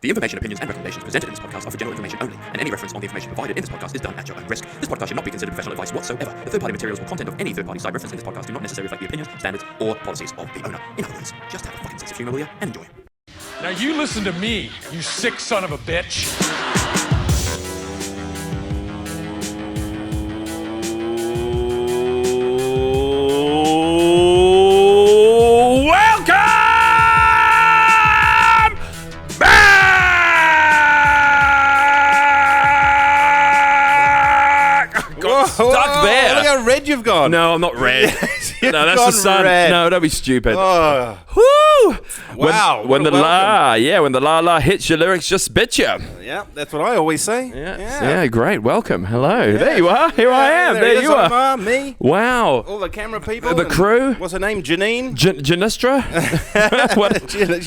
The information, opinions, and recommendations presented in this podcast are for general information only, and any reference on the information provided in this podcast is done at your own risk. This podcast should not be considered professional advice whatsoever. The third-party materials or content of any third-party site referenced in this podcast do not necessarily reflect the opinions, standards, or policies of the owner. In other words, just have a fucking sense of humor, will you, and enjoy. Now you listen to me, you sick son of a bitch. Stuck there. Look how red you've gone. No, I'm not red. No, that's the sun. Red. No, don't be stupid. Oh. Woo! Wow. When the la hits your lyrics, just bit you. Yeah, that's what I always say. Yeah, great. Welcome. Hello. Yeah. There you are. Here I am. There you are. Omar, me. Wow. All the camera people. The crew. What's her name? Janine? Janistra?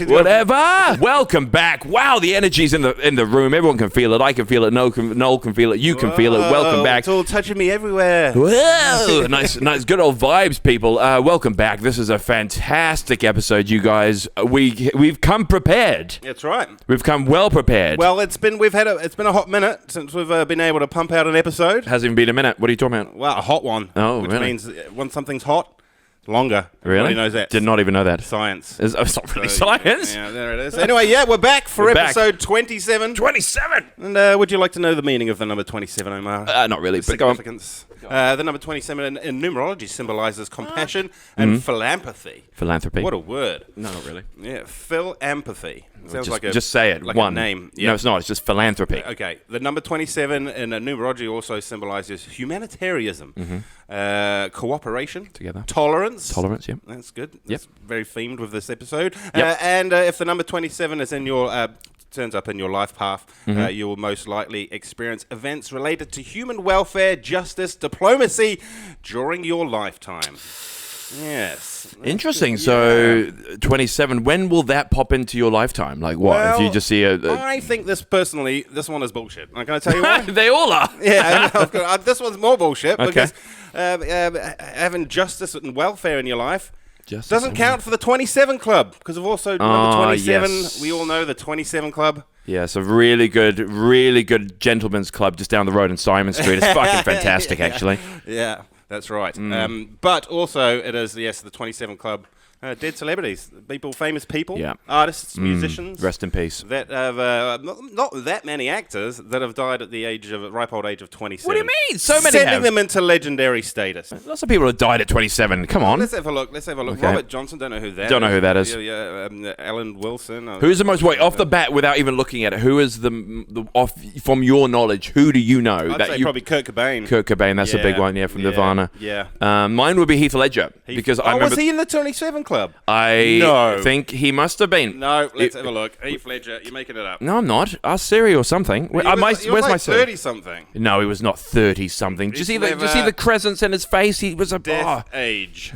Whatever. Welcome back. Wow, the energy's in the room. Everyone can feel it. I can feel it. Noel can feel it. You can feel it. Welcome back. It's all touching me everywhere. Whoa. nice, good old vibes, people. Welcome back. This is a fantastic episode, you guys. We've come prepared. That's right. We've come well prepared. Well, it's been a hot minute since we've been able to pump out an episode. Hasn't even been a minute. What are you talking about? Well, a hot one. Oh, which really? means when something's hot, longer. Really? Everybody knows that. Did not even know that. Science. It's not really science. Yeah, there it is. Anyway, we're back for episode 27. 27. And would you like to know the meaning of the number 27, Omar? Not really, but go on. Significance. The number 27 in numerology symbolizes compassion and philanthropy. Philanthropy. What a word. No, not really. Yeah, philanthropy. Sounds just say it. Like One a name. Yeah. No, it's not. It's just philanthropy. Okay. The number 27 in numerology also symbolizes humanitarianism, cooperation, Together. tolerance. Tolerance, yeah. That's good. Yep. That's very themed with this episode. Yep. And if the number 27 is in your turns up in your life path, you will most likely experience events related to human welfare, justice, diplomacy during your lifetime. Yes. Interesting. So, 27. When will that pop into your lifetime? Like what? Well, if you just see I think this one is bullshit. Can I tell you why? They all are. Yeah, this one's more bullshit Okay. because having justice and welfare in your life Justice doesn't and count for the 27 Club because of also number 27. Yes. We all know the 27 Club. Yeah, it's a really good gentleman's club just down the road in Simon Street. It's fucking fantastic, actually. Yeah, that's right. But also it is, yes, the 27 Club. Dead celebrities, famous people, Yeah. artists, musicians. Rest in peace. That have not that many actors that have died at the ripe old age of 27. What do you mean? So many Sending have. them into legendary status. Lots of people have died at 27. Come on. Let's have a look. Okay. Robert Johnson, don't know who that is. Don't know who that is. Alan Wilson. Who's the most off the bat without even looking at it? Who is the off from your knowledge? Who do you know? I'd say probably Kurt Cobain. Kurt Cobain, that's a big one, from Nirvana. Yeah. Mine would be Heath Ledger because I remember. Was he in the 27 Club? I think he must have been. No, let's have a look. Heath Ledger, you're making it up. No, I'm not. Ask Siri or something. He was where's my like Siri? 30-something. No, he was not 30-something. Did you see the crescents in his face? He was a Death age.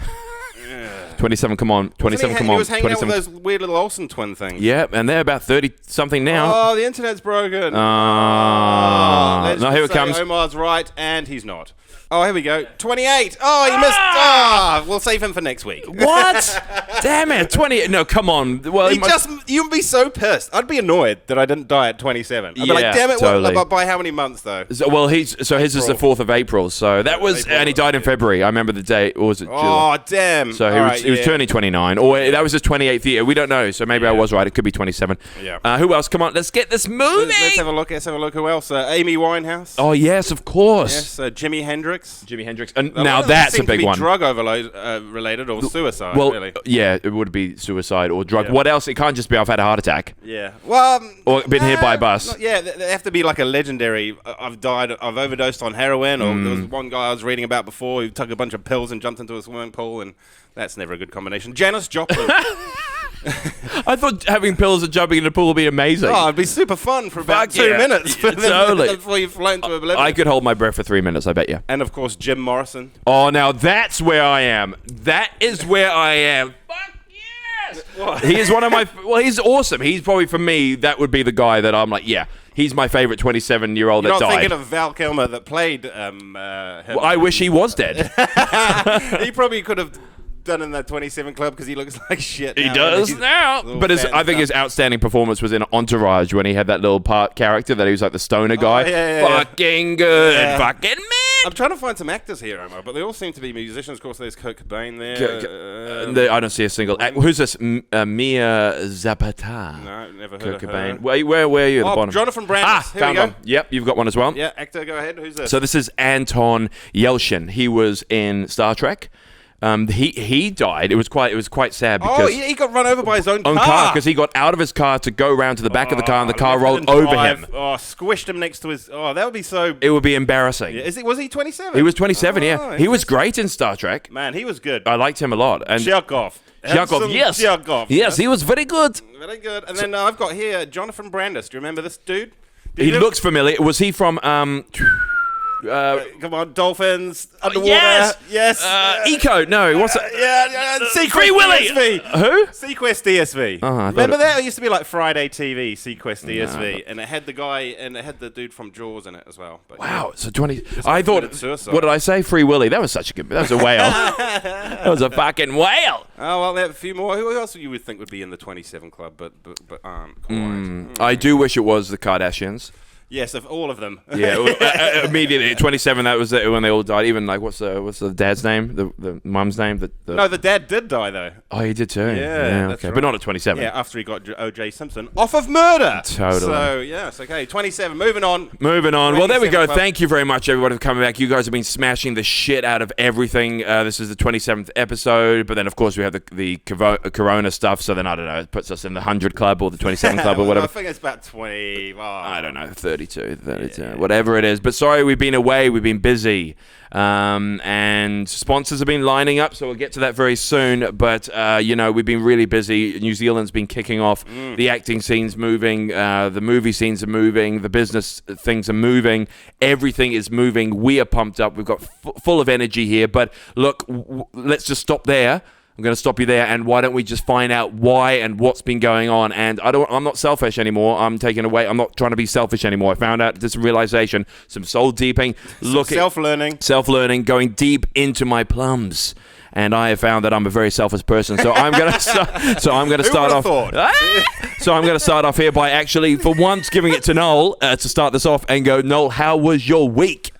27. Come on, 27. Come on. He was hanging out 27. with those weird little Olsen twin things. Yeah, and they're about 30-something now. Oh, the internet's broken. Let's no, here it say comes. Omar's right, and he's not. Oh, here we go. 28. Oh, he missed. We'll save him for next week. What? Damn it. 20. No, come on. Well, You'd be so pissed. I'd be annoyed that I didn't die at 27. I'd be like, damn it. Totally. By how many months, though? his is the 4th of April. So that was, and he died in February. I remember the date. Or was it July? Oh, damn. So he was turning 29, or that was his 28th year. We don't know. So maybe I was right. It could be 27. Yeah. Who else? Come on, let's get this moving. Let's have a look. Who else? Amy Winehouse. Oh yes, of course. Yes. Jimi Hendrix. And now that's a big one. Drug overload related or suicide. Well, really. yeah, it would be suicide or drug. Yeah. What else? It can't just be I've had a heart attack. Yeah. Well. Or been hit by a bus. They have to be like a legendary. I've overdosed on heroin, or there was one guy I was reading about before who took a bunch of pills and jumped into a swimming pool, and that's never a good combination. Janis Joplin. I thought having pills and jumping in a pool would be amazing. Oh, it'd be super fun for about 2 minutes. Totally. Before you float into oblivion. I could hold my breath for 3 minutes, I bet you. And of course, Jim Morrison. Oh, now that's where I am. That is where I am. Fuck yes! What? He is one of my... Well, he's awesome. He's probably, for me, that would be the guy that I'm like, yeah, he's my favorite 27-year-old that died. You're not thinking of Val Kilmer that played him. Well, I wish he was dead. He probably could have done in that 27 Club because he looks like shit. He now, does he's now. little But fat I think stuff. his outstanding performance was in Entourage when he had that little character that he was like the stoner guy. yeah. Fucking good. Yeah. Fucking man. I'm trying to find some actors here, Omar, but they all seem to be musicians. Of course, there's Kurt Cobain there. I don't see a single. Who's this? Mia Zapata. No, never heard Kurt of Cobain. her. Where are you at the Oh, bottom? Jonathan Brandis. Here we found go. one. Yep, you've got one as well. Yeah, actor, go ahead. Who's this? So this is Anton Yelchin. He was in Star Trek. He died. It was quite sad because he got run over by his own car. because he got out of his car to go round to the back of the car and the car let rolled him over drive. him. Oh, squished him next to his. Oh, that would be so. It would be embarrassing. Yeah, was he 27? He was 27. Oh, Yeah, he was great in Star Trek. Man, he was good. I liked him a lot. And Chekhov. Chekhov, yes, Chekhov. he was very good. Very good. And then I've got here Jonathan Brandis. Do you remember this dude? He looks familiar. Was he from? Come on, dolphins underwater. Yes. Eco. No. What's that? Sequest Free Willy. DSV. Who? Sequest DSV. I thought Remember it- that? It used to be like Friday TV, Sequest DSV, and it had the guy and it had the dude from Jaws in it as well. But Wow. So 20. I thought. committed suicide. What did I say? Free Willy. That was such a good. That was a whale. That was a fucking whale. Oh well, there are a few more. Who else you would think would be in the 27 Club, but aren't quite? I do wish it was the Kardashians. Yes, of all of them. Yeah, immediately 27. That was when they all died. Even like what's the dad's name? The mum's name? No, the dad did die though. Oh, he did too. Yeah, that's okay, right. but not at 27. Yeah, after he got O.J. Simpson off of murder. Totally. So yes, okay, 27. Moving on. Moving on. Well, there we go. 27 Club. Thank you very much, everybody, for coming back. You guys have been smashing the shit out of everything. This is the 27th episode, but then, of course, we have the Corona stuff, so then, I don't know, it puts us in the 100 Club or the 27 Club or whatever. I think it's about 20. Oh. I don't know, 32, whatever it is. But sorry, we've been away. We've been busy. And sponsors have been lining up, so we'll get to that very soon. But, we've been really busy. New Zealand's been kicking off. The acting scene's moving. The movie scenes are moving. The business things are moving. Everything is moving. We are pumped up. We've got full of energy here. But look, let's just stop there. I'm going to stop you there, and why don't we just find out why and what's been going on? And I'm not selfish anymore. I'm taking away. I'm not trying to be selfish anymore. I found out this realization, some soul deeping, self-learning, going deep into my plums. And I have found that I'm a very selfish person. So I'm going to start off. So I'm going to start off here by actually, for once, giving it to Noel to start this off and go, Noel, how was your week?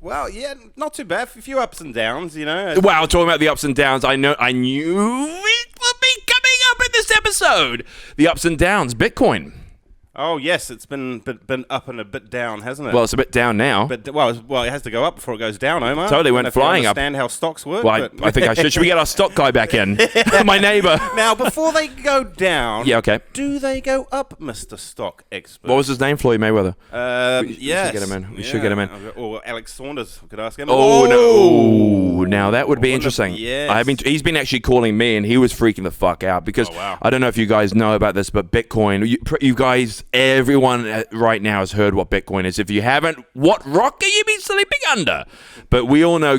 Well, yeah, not too bad. A few ups and downs, Wow, talking about the ups and downs, I knew it would be coming up in this episode. The ups and downs, Bitcoin. Oh yes, it's been up and a bit down, hasn't it? Well, it's a bit down now. But well, it has to go up before it goes down, Omar. Totally went flying up. Understand how stocks work? Well, I think I should. Should we get our stock guy back in? My neighbour. Now, before they go down, Yeah, okay. do they go up, Mr. Stock Expert? What was his name? Floyd Mayweather. Yes. should get him in. We should get him in. Or Alex Saunders, we could ask him. Oh no! Now that would be interesting. Yes. He's been actually calling me, and he was freaking the fuck out because I don't know if you guys know about this, but Bitcoin. You guys, everyone right now has heard what Bitcoin is. If you haven't, what rock are you been sleeping under? But we all know,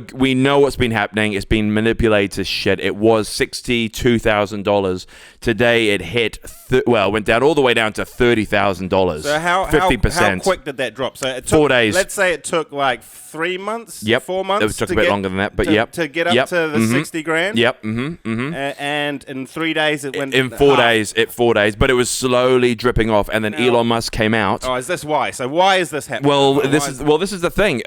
what's been happening. It's been manipulated to shit. It was $62,000. Today it hit, went down all the way down to $30,000. So how 50%. How quick did that drop? So it took, 4 days. Let's say it took like 3 months. Yep. 4 months. It took a bit longer than that, but to get up to the 60 grand. Yep. And in 3 days it went in 4 days. But it was slowly dripping off, and then Elon Musk came out. Oh, is this why? So why is this happening? Well, this is the thing.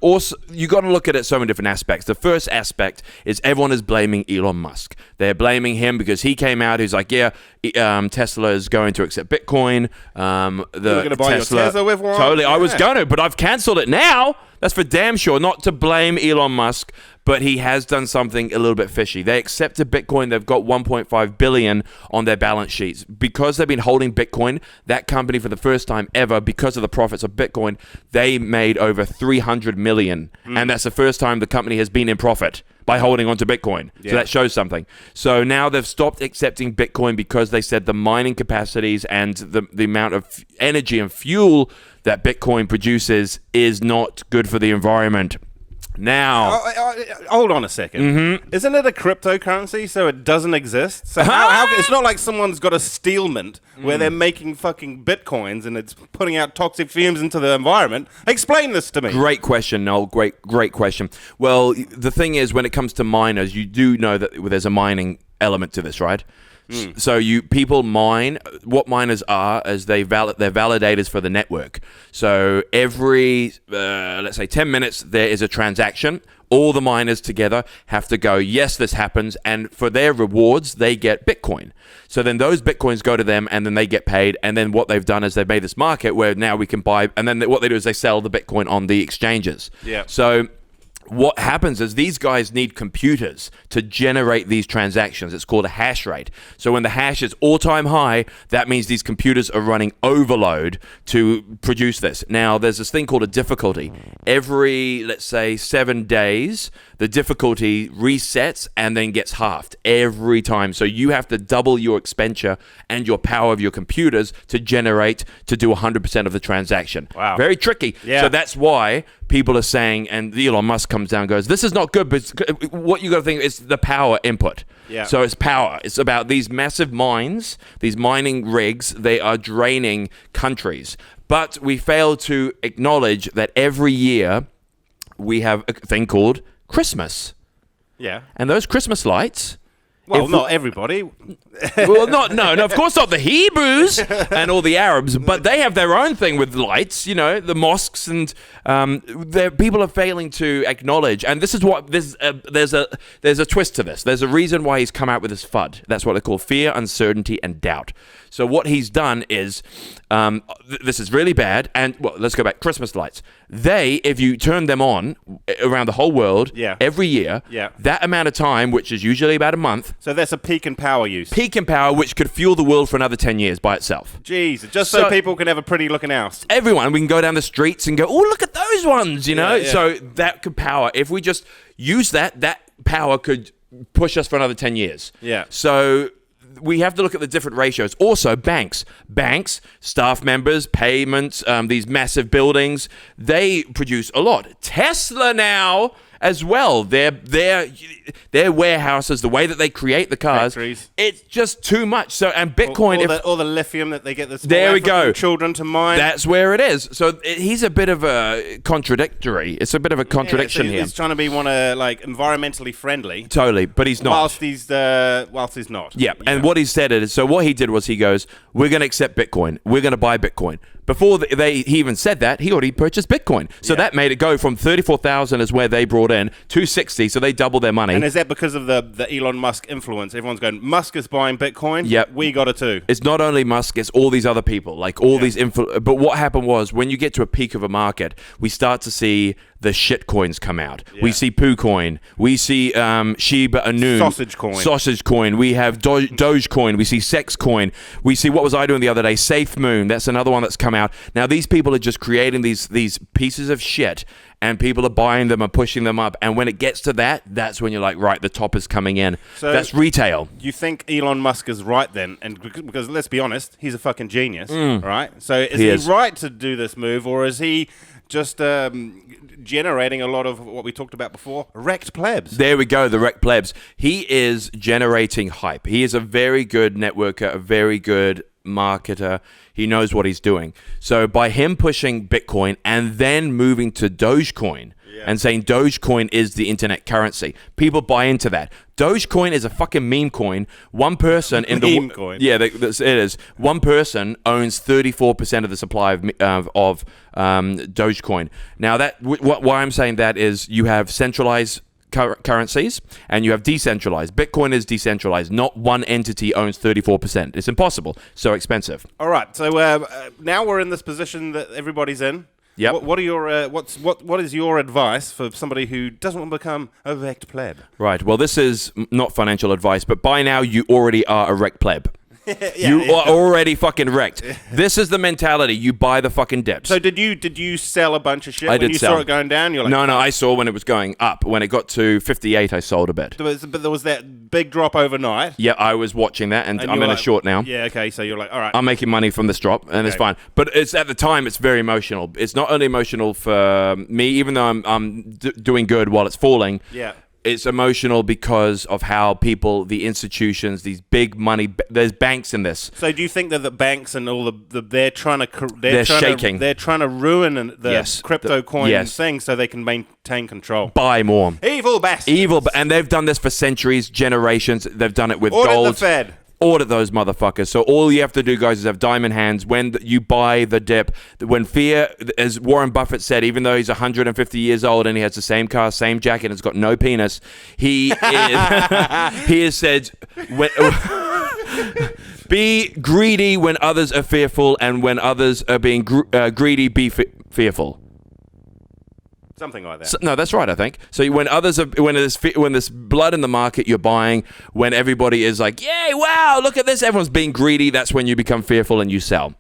Also, you got to look at it so many different aspects. The first aspect is everyone is blaming Elon Musk. They're blaming him because he came out. He's like, Tesla is going to accept Bitcoin. You're going to buy your Tesla with one? Totally. I was Yeah. going to, but I've cancelled it now. That's for damn sure. Not to blame Elon Musk, but he has done something a little bit fishy. They accepted Bitcoin. They've got 1.5 billion on their balance sheets. Because they've been holding Bitcoin, that company for the first time ever, because of the profits of Bitcoin, they made over 300 million. And that's the first time the company has been in profit by holding onto Bitcoin. So that shows something. So now they've stopped accepting Bitcoin because they said the mining capacities and the amount of energy and fuel that Bitcoin produces is not good for the environment. Now, Hold on a second. Mm-hmm. Isn't it a cryptocurrency, so it doesn't exist? So how it's not like someone's got a steel mint where they're making fucking bitcoins and it's putting out toxic fumes into the environment. Explain this to me. great question, Noel. Great question. Well, the thing is, when it comes to miners, you do know that there's a mining element to this, right? So people mine. What miners are is they're validators for the network. So every let's say 10 minutes there is a transaction. All the miners together have to go, yes, this happens, and for their rewards they get Bitcoin. So then those Bitcoins go to them, and then they get paid. And then what they've done is they've made this market where now we can buy, and then what they do is they sell the Bitcoin on the exchanges. Yeah. So what happens is these guys need computers to generate these transactions. It's called a hash rate. So when the hash is all-time high, that means these computers are running overload to produce this. Now, there's this thing called a difficulty. Every, let's say, 7 days, the difficulty resets and then gets halved every time. So you have to double your expenditure and your power of your computers to do 100% of the transaction. Wow. Very tricky. Yeah. So that's why people are saying, and Elon Musk comes down and goes, this is not good, but what you got to think is the power input. Yeah. So it's power. It's about these massive mines, these mining rigs, they are draining countries. But we fail to acknowledge that every year we have a thing called Christmas. Yeah. And those Christmas lights... Well, not everybody. Well, no, of course not the Hebrews and all the Arabs, but they have their own thing with lights, the mosques, and people are failing to acknowledge. And this is what there's a twist to this. There's a reason why he's come out with this FUD. That's what they call fear, uncertainty, and doubt. So what he's done is, this is really bad. And well, let's go back. Christmas lights. If you turn them on around the whole world, every year, that amount of time, which is usually about a month. So that's a peak in power use. Peak in power, which could fuel the world for another 10 years by itself. Jeez, just so people can have a pretty looking house. Everyone, we can go down the streets and go, oh, look at those ones, Yeah. So that could power. If we just use that power could push us for another 10 years. Yeah. So we have to look at the different ratios. Also, banks, staff members, payments, these massive buildings, they produce a lot. Tesla now as well, their warehouses, the way that they create the cars, factories. It's just too much. So, and Bitcoin, all the lithium that they get the small there we African go. children to mine. That's where it is. So he's a bit of a contradictory. It's a bit of a contradiction so here. He's trying to be environmentally friendly. Totally, but he's not. Whilst he's not. Yeah, and what he said is, so what he did was he goes, we're going to accept Bitcoin. We're going to buy Bitcoin. Before he even said that, he already purchased Bitcoin. So that made it go from 34,000 is where they brought in to 60, so they doubled their money. And is that because of the Elon Musk influence? Everyone's going, Musk is buying Bitcoin. Yep. We got it too. It's not only Musk, it's all these other people, these but what happened was, when you get to a peak of a market, we start to see the shit coins come out. Yeah. We see Poo Coin. We see Shiba Inu. Sausage Coin. We have Dogecoin. We see Sex Coin. We see, what was I doing the other day? Safe Moon. That's another one that's come out. Now, these people are just creating these pieces of shit, and people are buying them and pushing them up. And when it gets to that, that's when you're like, right, the top is coming in. So that's retail. You think Elon Musk is right then? And because let's be honest, he's a fucking genius, right? So is he right to do this move, or is he just generating a lot of what we talked about before, wrecked plebs? There we go, the wrecked plebs. He is generating hype. He is a very good networker, a very good marketer. He knows what he's doing. So by him pushing Bitcoin and then moving to Dogecoin and saying Dogecoin is the internet currency, people buy into that. Dogecoin is a fucking meme coin. One person in the meme coin. Yeah, it is. One person owns 34% of the supply of Dogecoin. Now, why I'm saying that is you have centralized currencies and you have decentralized. Bitcoin is decentralized. Not one entity owns 34%. It's impossible. So expensive. All right. So now we're in this position that everybody's in. Yep. What are your what is your advice for somebody who doesn't want to become a wrecked pleb? Right. Well, this is not financial advice, but by now you already are a wrecked pleb. You are already fucking wrecked. This is the mentality. You buy the fucking dips. So did you sell a bunch of shit I when did you sell. saw it going down? You're like, No, I saw when it was going up. When it got to 58, I sold a bit. But there was that big drop overnight. Yeah, I was watching that, and and I'm you in were a short now. Yeah, okay, so you're like, all right. I'm making money from this drop, and it's fine. But it's at the time, it's very emotional. It's not only emotional for me, even though I'm doing good while it's falling. Yeah. It's emotional because of how people, the institutions, these big money, there's banks in this. So do you think that the banks and all they're trying to They're shaking. they're trying to ruin the crypto coin thing so they can maintain control? Buy more. Evil bastards. Evil, and they've done this for centuries, generations. They've done it with Audit gold. the Fed. Audit those motherfuckers. So all you have to do, guys, is have diamond hands when you buy the dip. When fear, as Warren Buffett said, even though he's 150 years old and he has the same car, same jacket, and has got no penis, he has said, be greedy when others are fearful, and when others are being greedy, be fearful. Something like that. So, no, that's right, I think. So when there's blood in the market, you're buying. When everybody is like, yay, wow, look at this, everyone's being greedy, that's when you become fearful and you sell.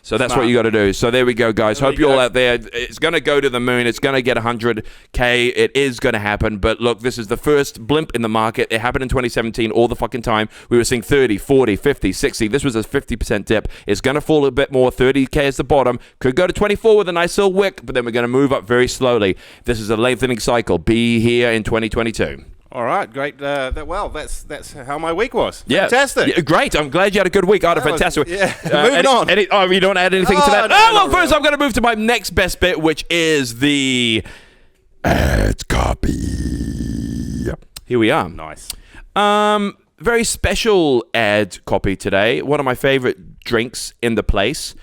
So that's what you got to do. So there we go, guys. Hope you're all out there. It's going to go to the moon. It's going to get 100K. It is going to happen. But look, this is the first blimp in the market. It happened in 2017 all the fucking time. We were seeing 30, 40, 50, 60. This was a 50% dip. It's going to fall a bit more. 30K is the bottom. Could go to 24 with a nice little wick, but then we're going to move up very slowly. This is a lengthening cycle. Be here in 2022. All right, great. That's how my week was. Yeah. Fantastic. Yeah, great. I'm glad you had a good week. I had a fantastic week. Moving on. You don't add anything to that? No, First I'm going to move to my next best bit, which is the ad copy. Here we are. Nice. Very special ad copy today. One of my favorite drinks in the place.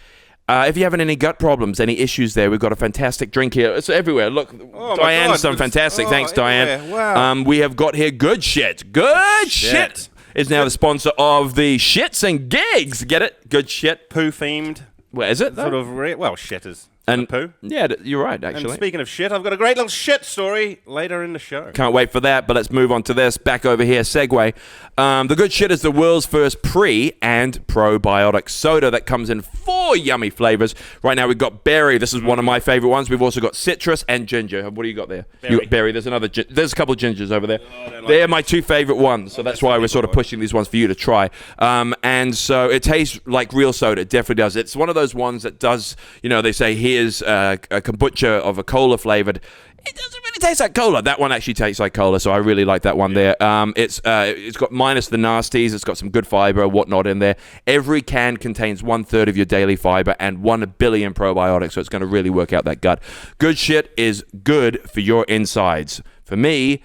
If you're having any gut problems, any issues there, we've got a fantastic drink here. It's everywhere. Look, Diane's done fantastic. Thanks, Diane. Wow. We have got here GoodShit. GoodShit is now the sponsor of the Shits and Gigs. Get it? GoodShit. Poo themed. Where is it? Sort of, shitters. And poo. Yeah, you're right, actually. And speaking of shit, I've got a great little shit story later in the show. Can't wait for that, but let's move on to this. Back over here, segue. The GoodShit is the world's first pre- and probiotic soda that comes in 4 yummy flavors. Right now we've got berry. This is one of my favorite ones. We've also got citrus and ginger. What do you got there? Berry. You got berry. There's a couple of gingers over there. They're my 2 favorite ones, so that's why we're sort of pushing these ones for you to try. And so it tastes like real soda. It definitely does. It's one of those ones that does, they say here's a kombucha of a cola flavored. It doesn't really taste like cola. That one actually tastes like cola, so I really like that one there. It's got minus the nasties. It's got some good fiber, whatnot in there. Every can contains 1/3 of your daily fiber and 1 billion probiotics, so it's going to really work out that gut. Good shit is good for your insides. For me,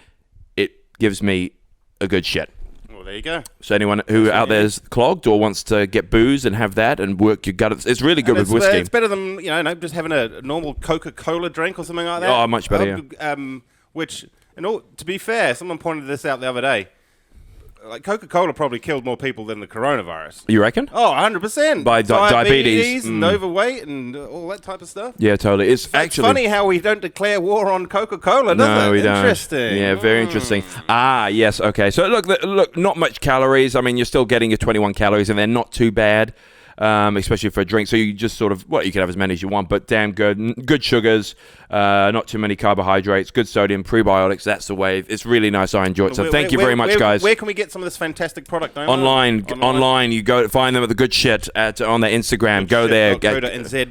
it gives me a good shit. Well, there you go. So anyone who out there is clogged or wants to get booze and have that and work your gut, it's really good with whiskey. It's better than just having a normal Coca-Cola drink or something like that. Oh, much better. Which, to be fair, someone pointed this out the other day. Like Coca-Cola probably killed more people than the coronavirus. You reckon? Oh, 100%. By diabetes and overweight and all that type of stuff. Yeah, totally. It's actually funny how we don't declare war on Coca-Cola, doesn't it? No, we don't. Interesting. Yeah, very interesting. Yes, okay. So look, not much calories. I mean, you're still getting your 21 calories, and they're not too bad. Especially for a drink. So you just sort of, you can have as many as you want, but damn good. Good sugars, not too many carbohydrates, good sodium, prebiotics. That's the way. It's really nice. I enjoy it. So thank you very much, guys. Where can we get some of this fantastic product? Online. You go find them at the Good Shit on their Instagram. Go there.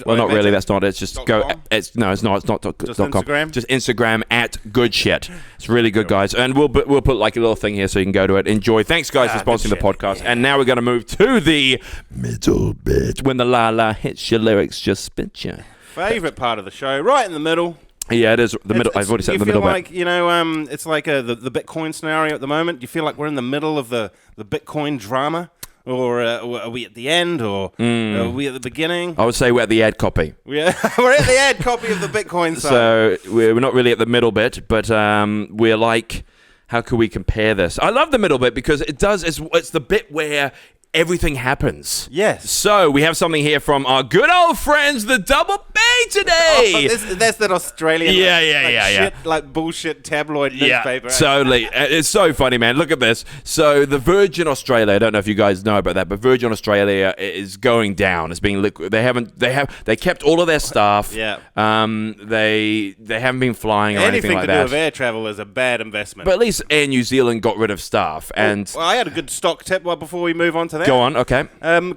Well, not really. That's not it. It's just go. .com? It's not. It's not. Just .com. Instagram? Just Instagram at Good Shit. It's really good, guys. And we'll put like a little thing here so you can go to it. Enjoy. Thanks, guys, for sponsoring the podcast. Yeah. And now we're going to move to the middle bit. When the la hits your lyrics, just spit you. Favorite part of the show, right in the middle. Yeah, it is the middle. I've already said the middle bit. You feel like it's like the Bitcoin scenario at the moment. You feel like we're in the middle of the Bitcoin drama, or are we at the end, or are we at the beginning? I would say we're at the ad copy. We're at the ad copy of the Bitcoin side. So we're not really at the middle bit, but we're like, how can we compare this? I love the middle bit because it's the bit where everything happens. Yes. So we have something here from our good old friends, the Double today. That's that Australian Yeah. like bullshit tabloid newspaper. Totally. It's so funny, man. Look at this. So the Virgin Australia, I don't know if you guys know about that, but Virgin Australia is going down. It's being liquid. They kept all of their staff. Yeah. They haven't been flying or anything like that. Anything to do with air travel is a bad investment. But at least Air New Zealand got rid of staff. And well, I had a good stock tip before we move on to that. Go on, okay.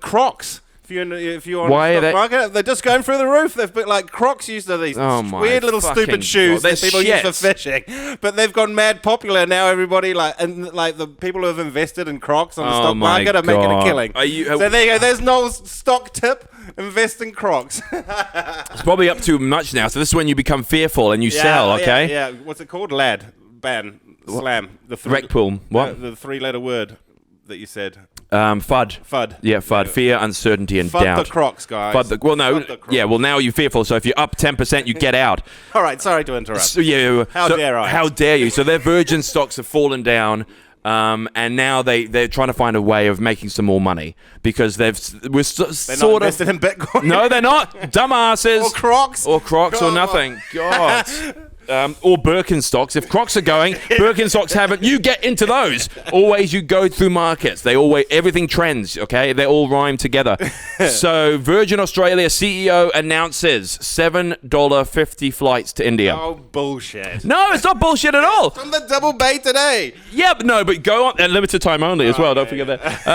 Crocs. If you're on Why the are stock market, they're just going through the roof. They've put like Crocs used to these weird little stupid shoes that people use for fishing, but they've gone mad popular now. Everybody the people who have invested in Crocs on the stock market are making a killing. So there you go. There's Noel's stock tip: invest in Crocs. It's probably up too much now. So this is when you become fearful and you sell. Okay. Yeah. What's it called? Slam. Rec pool. What? The three-letter word that you said. FUD. FUD. Yeah, FUD. Fear, uncertainty, and FUD doubt. the Crocs, guys. FUD the Crocs. Yeah, well, now you're fearful, so if you're up 10%, you get out. All right, sorry to interrupt. How dare I? How dare you? So their Virgin stocks have fallen down, and now they're trying to find a way of making some more money because they're not invested in Bitcoin. No, they're not. Dumbasses. Or Crocs. Or nothing. God. Or Birkenstocks. If Crocs are going, Birkenstocks haven't. You get into those. Always you go through markets. Everything trends, okay? They all rhyme together. So Virgin Australia CEO announces $7.50 flights to India. Oh, bullshit. No, it's not bullshit at all. From the Double Bay today. Yeah, but go on. And limited time only as well. Don't forget that.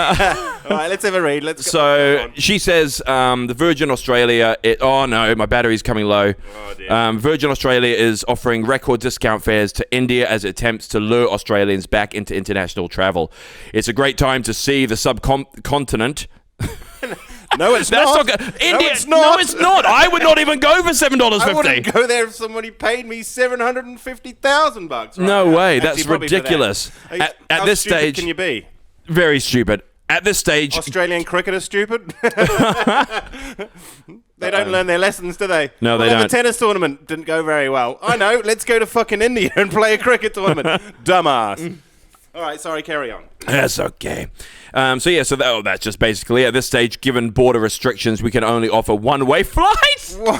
All right, let's have a read. So she says the Virgin Australia... oh, no, my battery's coming low. Oh, dear. Virgin Australia is offering record discount fares to India as it attempts to lure Australians back into international travel. It's a great time to see the subcontinent. No, it's not. India. No, it's not. No, it's not. I would not even go for $7.50. I wouldn't go there if somebody paid me $750,000. Right? No way. That's Actually, ridiculous. That. At this stage, can you be? Very stupid. At this stage, Australian cricket is stupid. They don't learn their lessons, do they? No, they don't. The tennis tournament didn't go very well. I know. Let's go to fucking India and play a cricket tournament. Dumbass. All right, sorry, carry on. That's okay. That's just basically it. At this stage, given border restrictions, we can only offer one-way flights. A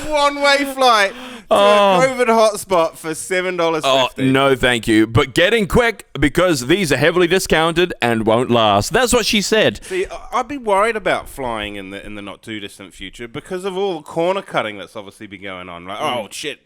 one-way flight to a COVID hotspot for $7.50. Oh, no, thank you. But getting quick because these are heavily discounted and won't last. That's what she said. See, I'd be worried about flying in the not too distant future because of all the corner cutting that's obviously been going on. Like, oh shit,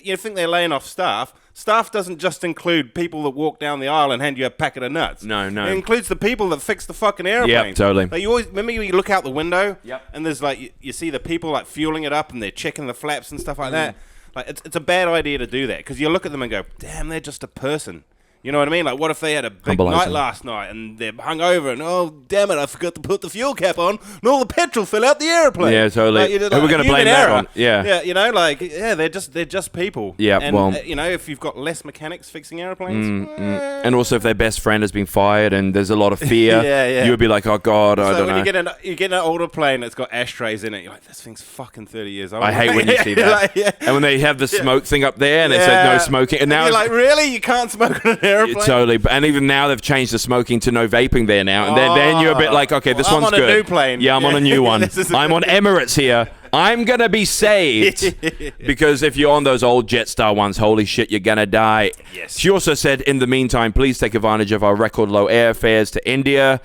you think they're laying off staff? Staff doesn't just include people that walk down the aisle and hand you a packet of nuts. No. It includes the people that fix the fucking airplanes. Yep, totally. Like you always remember you look out the window, yep, and there's like you see the people like fueling it up and they're checking the flaps and stuff like that. Like it's a bad idea to do that because you look at them and go, damn, they're just a person. You know what I mean? Like, what if they had a big night last night and they're hungover and, oh, damn it, I forgot to put the fuel cap on and all the petrol fell out the airplane. Yeah, totally. Like, who are we going to blame that on? Yeah. Yeah, you know, like, they're just people. Yeah, and, well. you know, if you've got less mechanics fixing airplanes. And also if their best friend has been fired and there's a lot of fear, you would be like, oh, God, I don't know. So when you get an older plane that's got ashtrays in it, you're like, this thing's fucking 30 years old. I hate when you see that. Like, and when they have the smoke thing up there and they said no smoking. And now you're like, really? You can't smoke on an airplane? Totally. And even now they've changed the smoking to no vaping there now. And then you're a bit like, okay, this one's good. I'm on a new plane. Yeah, I'm on a new one. I'm on Emirates here. I'm going to be saved. Because if you're on those old Jetstar ones, holy shit, you're going to die. Yes. She also said, in the meantime, please take advantage of our record low airfares to India.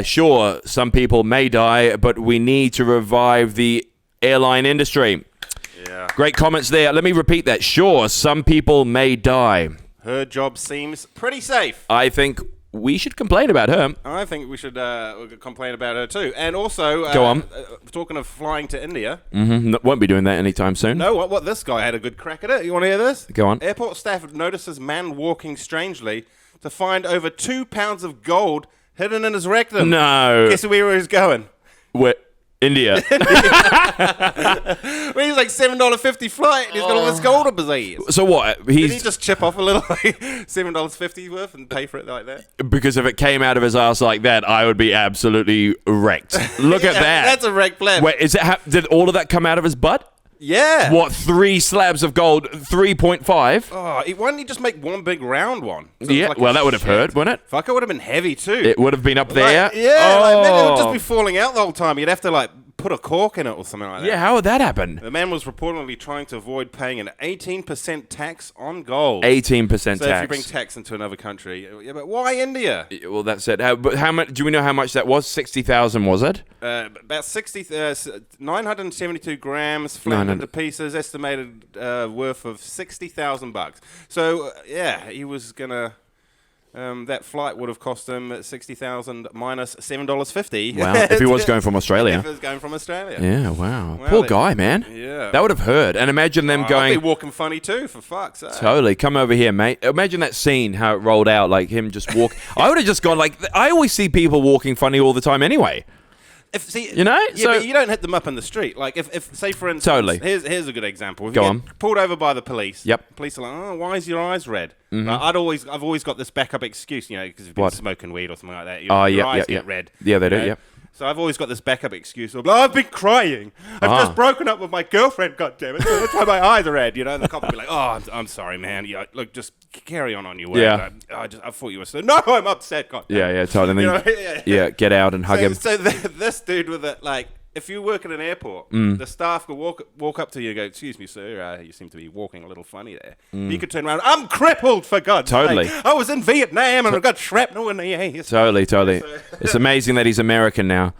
Sure, some people may die, but we need to revive the airline industry. Yeah. Great comments there. Let me repeat that. Sure, some people may die. Her job seems pretty safe. I think we should complain about her. I think we should complain about her too. And also, go on. Talking of flying to India. Won't be doing that anytime soon. No, what this guy had a good crack at it. You want to hear this? Go on. Airport staff notices man walking strangely to find over 2 pounds of gold hidden in his rectum. No. Guess where he's going? Where? India. Well, he was like $7.50 flight and he's got all this gold up his ears. So what? Did he just chip off a little like $7.50 worth and pay for it like that? Because if it came out of his ass like that, I would be absolutely wrecked. Look at that. That's a wrecked flap. Wait, did all of that come out of his butt? Yeah. What, 3 slabs of gold, 3.5? Oh, why didn't you just make one big round one? So yeah, like well, that would have hurt, wouldn't it? Fuck, it would have been heavy too. It would have been up there? Like, yeah, like, man, it would just be falling out the whole time. You'd have to like put a cork in it or something like that. Yeah, how would that happen? The man was reportedly trying to avoid paying an 18% tax on gold. 18% tax. So if you bring tax into another country, yeah, but why India? Well, that's it. But how much? Do we know how much that was? 60,000, was it? About 972 grams, flattened into pieces, estimated worth of $60,000. So yeah, he was gonna. That flight would have cost him $60,000 minus $7.50. Wow, if he was going from Australia. If he was going from Australia. Yeah, wow. Poor guy, man. Yeah. That would have hurt. And imagine them going... I'd be walking funny too, for fuck's sake. Totally. Come over here, mate. Imagine that scene, how it rolled out, like him just walk... I would have just gone like... I always see people walking funny all the time anyway. You know? Yeah, but you don't hit them up in the street. Like, if say, for instance... Totally. Here's a good example. If Go you on. get pulled over by the police. Yep. Police are like, oh, why is your eyes red? Mm-hmm. Like, I've always got this backup excuse, you know, because if you've been smoking weed or something like that, your eyes get red. Yeah, they do, know? yep. So I've always got this backup excuse of, I've been crying. I've just broken up with my girlfriend, goddammit. So that's why my eyes are red, you know. And the cop will be like, oh, I'm sorry, man. Yeah, look, just carry on your way. Yeah. I thought you were so... No, I'm upset, goddammit. Yeah, totally. You know, yeah, get out and hug him. So this dude with it, like... If you work at an airport, the staff could walk up to you and go, excuse me, sir, you seem to be walking a little funny there. You could turn around, I'm crippled, for God's sake. I was in Vietnam and I got shrapnel in the ass. Totally. It's amazing that he's American now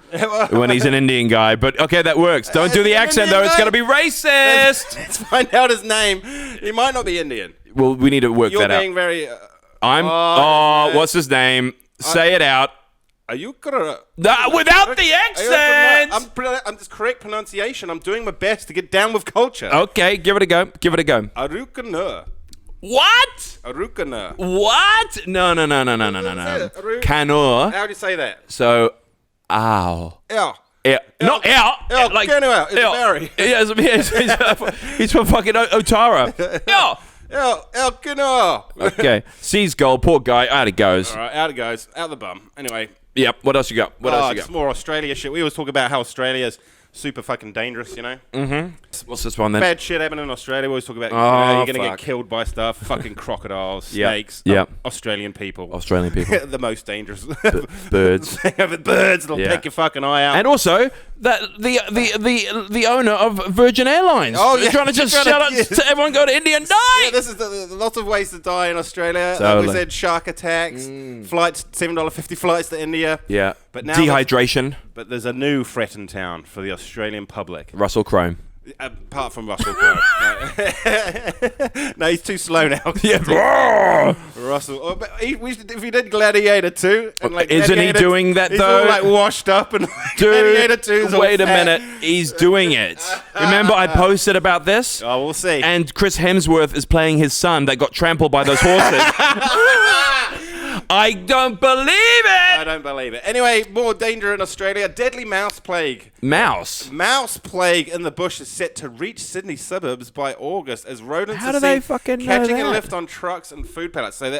when he's an Indian guy. But, okay, that works. Don't do the accent, though. It's going to be racist. Let's find out his name. He might not be Indian. Well, we need to work that out. You're being very... What's his name? Say it out. Are you gonna... without the accent! I'm just correct pronunciation. I'm doing my best to get down with culture. Okay, give it a go. Arukana. What? Arukana. What? No. Kanur. How do you say that? So, ow. Ow. Not out. Like, it's Barry. He's from fucking Otara. Okay. Sees gold. Poor guy. Out it goes. All right, out it goes. Out the bum. Anyway. Yep. What else you got? It's more Australia shit. We always talk about how Australia's super fucking dangerous, you know? Mm-hmm. What's this one then? Bad shit happening in Australia. We always talk about you're going to get killed by stuff. Fucking crocodiles, snakes. Yep. Australian people. The most dangerous. Birds. Birds that'll take your fucking eye out. And also, the owner of Virgin Airlines. Trying to just shout out to everyone, go to India and die. Yeah, this is lots of ways to die in Australia. Totally. Like we said, shark attacks, flights, $7.50 flights to India. Yeah. But now dehydration. But there's a new threat in town for the Australian public. Russell Crowe. Apart from Russell Crowe. No, he's too slow now. Yeah. Russell. But if he did Gladiator 2. And like isn't he doing that, though? He's all like washed up. And Gladiator 2 wait a minute. He's doing it. Remember I posted about this? Oh, we'll see. And Chris Hemsworth is playing his son that got trampled by those horses. I don't believe it! I don't believe it. Anyway, more danger in Australia. Deadly mouse plague. Mouse plague in the bush is set to reach Sydney suburbs by August as rodents How do they fucking catching know a that? lift on trucks and food pallets. So,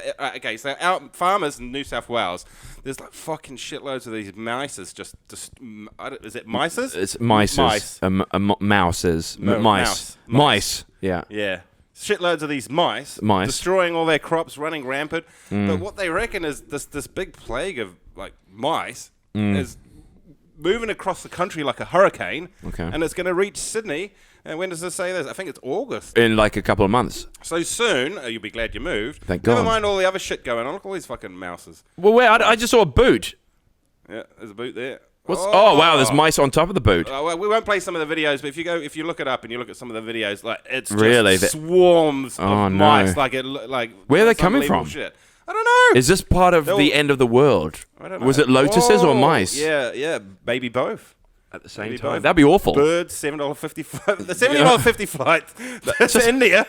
so out farmers in New South Wales, there's like fucking shitloads of these mices. Is it mices? It's mices. Mouses. Mice. Yeah. Yeah. Shitloads of these mice destroying all their crops, running rampant. But what they reckon is this big plague of like mice is moving across the country like a hurricane, and it's going to reach Sydney. And when does it say this? I think it's August. In like a couple of months. So soon, you'll be glad you moved. Thank God. Never mind all the other shit going on. Look at all these fucking mouses. Well, where? I just saw a boot. Yeah, there's a boot there. Oh wow, there's mice on top of the boot. Well, we won't play some of the videos, but if you look it up and you look at some of the videos, like it's just really swarms of mice. Like where are they coming from? Shit. I don't know. Is this part of the end of the world? I don't know. Was it lotuses or mice? Yeah, maybe both. At the same time, that'd be awful. Birds, $7.50. The $70.50 flight to India.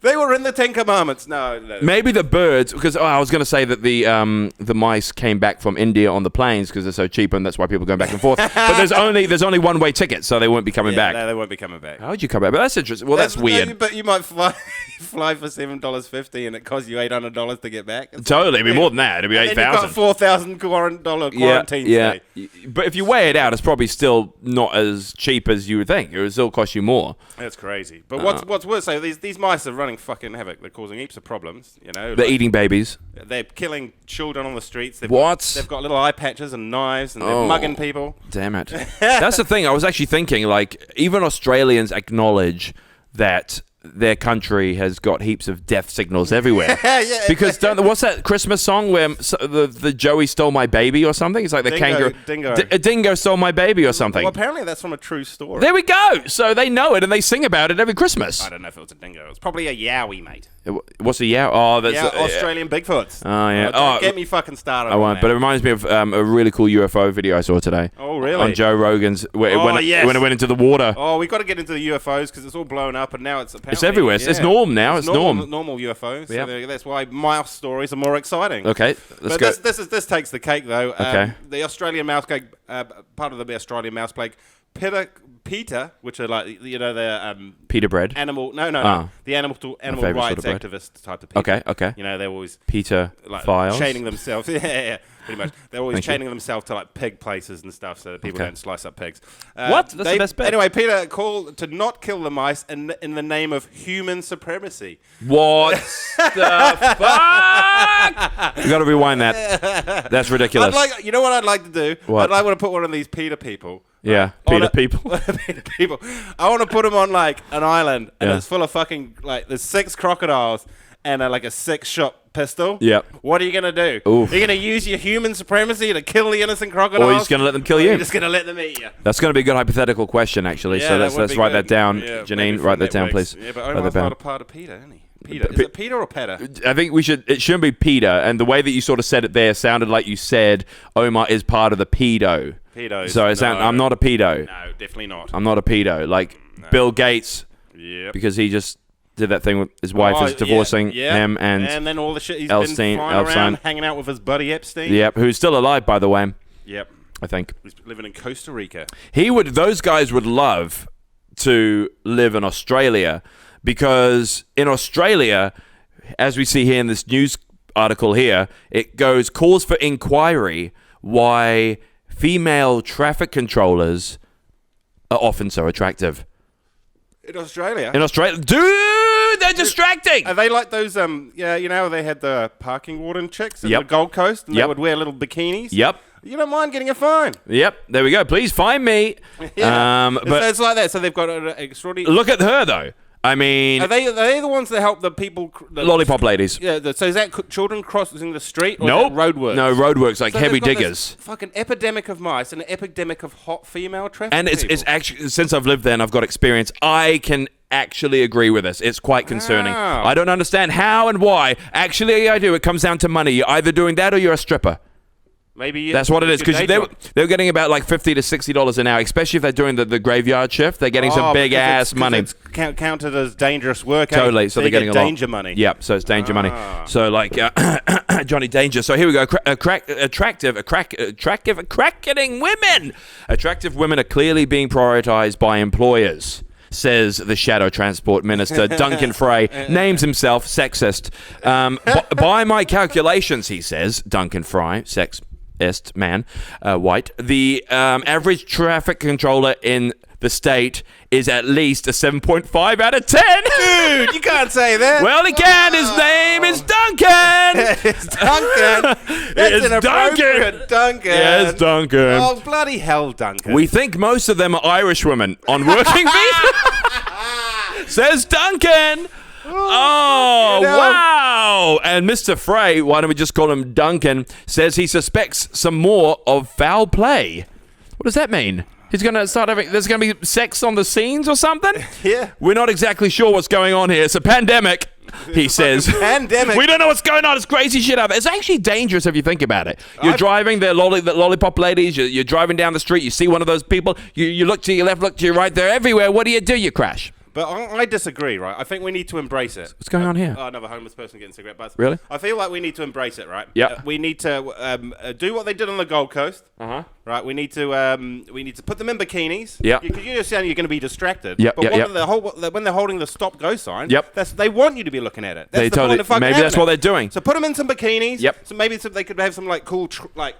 They were in the Ten Commandments. No. Maybe the birds, because I was going to say that the mice came back from India on the planes because they're so cheap, and that's why people are going back and forth. But there's only one-way tickets, so they won't be coming back. No, they won't be coming back. How would you come back? But that's interesting. Well, that's weird. But you might fly for $7.50, and it costs you $800 to get back. Totally, it'd be more than that. It'd be $8,000. You've got $4,000 quarantine stay. But if you weigh it out, it's probably still still not as cheap as you would think. It would still cost you more. That's crazy. But what's worse, so these mice are running fucking havoc. They're causing heaps of problems. You know, They're eating babies. They're killing children on the streets. They've got little eye patches and knives, and they're mugging people. Damn it. That's the thing. I was actually thinking, like, even Australians acknowledge that their country has got heaps of death signals everywhere. Because what's that Christmas song where the Joey stole my baby or something? It's like the kangaroo. A dingo stole my baby or something. Well, apparently that's from a true story. There we go. So they know it and they sing about it every Christmas. I don't know if it was a dingo. It's probably a yowie, mate. What's a yow? Oh, that's Australian Bigfoots. Oh, yeah. Don't get me fucking started. I won't. But it reminds me of a really cool UFO video I saw today. Oh, really? On Joe Rogan's when it went into the water. Oh, we got to get into the UFOs because it's all blown up and now it's apparently... It's everywhere. It's norm now. It's norm. Normal UFOs. Yep. So that's why mouse stories are more exciting. Okay, let's go. This takes the cake, though. Okay. The Australian mouse plague, part of the Australian mouse plague, PETA, which are like, you know, the Peter bread. Animal, no, the animal rights sort of activist type of people. Okay. You know, they're always Peter like Files. chaining themselves. Yeah, pretty much. They're always chaining themselves to like pig places and stuff, so that people don't slice up pigs. What? That's the best bit. Anyway, PETA called to not kill the mice in the name of human supremacy. What the fuck? You got to rewind that. That's ridiculous. You know what I'd like to do? What? I'd like to put one of these PETA people. Yeah, PETA people. PETA people. I want to put them on like an island, and Yeah. it's full of fucking like there's 6 crocodiles and like a 6-shot pistol. Yep. What are you gonna do? Oof. You're gonna use your human supremacy to kill the innocent crocodiles, Or you're just going to let them kill you? You're just gonna let them eat you. That's going to be a good hypothetical question, actually. Yeah, So that would let's be write good. that down. Yeah, Janine, maybe write from that down, Netflix. please. Yeah, but Write Omar's that down. not a part of PETA, isn't he? PETA. Is it PETA or PETA? I think it shouldn't be PETA, and the way that you sort of said it there sounded like you said Omar is part of the pedo. Pedos. So I'm not a pedo. No, definitely not. I'm not a pedo. Like Bill Gates, because he just did that thing with his wife is divorcing him, and then all the shit he's Epstein, been flying around, hanging out with his buddy Epstein. Yep, who's still alive, by the way. Yep. I think He's living in Costa Rica. those guys would love to live in Australia, because in Australia, as we see here in this news article here, it goes calls for inquiry why female traffic controllers are often so attractive. In Australia? Dude, they're distracting. Are they like those, you know, they had the parking warden chicks in Yep. the Gold Coast, and Yep. they would wear little bikinis? Yep. You don't mind getting a fine. Yep, there we go. Please find me. Yeah. But So it's like that. So they've got an extraordinary... look at her, though. I mean, Are they the ones that help the people... lollipop ladies. Yeah, so is that children crossing the street, or Nope. is that roadworks? No, roadworks, like So heavy they've got this diggers. fucking epidemic of mice and an epidemic of hot female traffic And it's people. actually, since I've lived there and I've got experience, I can actually agree with this. It's quite concerning. Wow. I don't understand how and why. Actually, I do. It comes down to money. You're either doing that or you're a stripper. Maybe That's what it is, because they they're getting about like $50 to $60 an hour, especially if they're doing the graveyard shift. They're getting some big ass money. It's counted as dangerous work. Totally, so they're getting a lot. danger money. Yep, so it's danger money. So like Johnny Danger. So here we go. Attractive women. Attractive women are clearly being prioritized by employers, says the Shadow Transport Minister. Duncan Fray names himself sexist. By my calculations, he says, Duncan Fray, sexist man, white, the average traffic controller in the state is at least a 7.5 out of 10. Dude, you can't say that. Well, he can. His name is Duncan. It's Duncan. That's It's inappropriate, Duncan. Yes, Duncan. Oh, bloody hell, Duncan. We think most of them are Irish women on working visa. Says Duncan. Oh, you know. wow. And Mr. Frey, why don't we just call him Duncan, says he suspects some more of foul play. What does that mean? He's going to start having... There's going to be sex on the scenes or something? Yeah. We're not exactly sure what's going on here. It's a pandemic, he says. Pandemic. We don't know what's going on. It's crazy shit out there. It's actually dangerous if you think about it. You're driving, the lollipop ladies. You're driving down the street. You see one of those people. You look to your left, look to your right. They're everywhere. What do? You crash. But I disagree, right? I think we need to embrace it. What's going on here? Another homeless person getting cigarette butts. Really? I feel like we need to embrace it, right? Yeah. We need to do what they did on the Gold Coast. Uh-huh. Right. We need to put them in bikinis. Yeah. Because you're saying you're going to be distracted. Yep, But yep, when they're holding the stop go sign. Yep. They want you to be looking at it. That's They the totally- point of fucking maybe having that's what it. they're doing. So put them in some bikinis. Yep. So maybe they could have some like cool like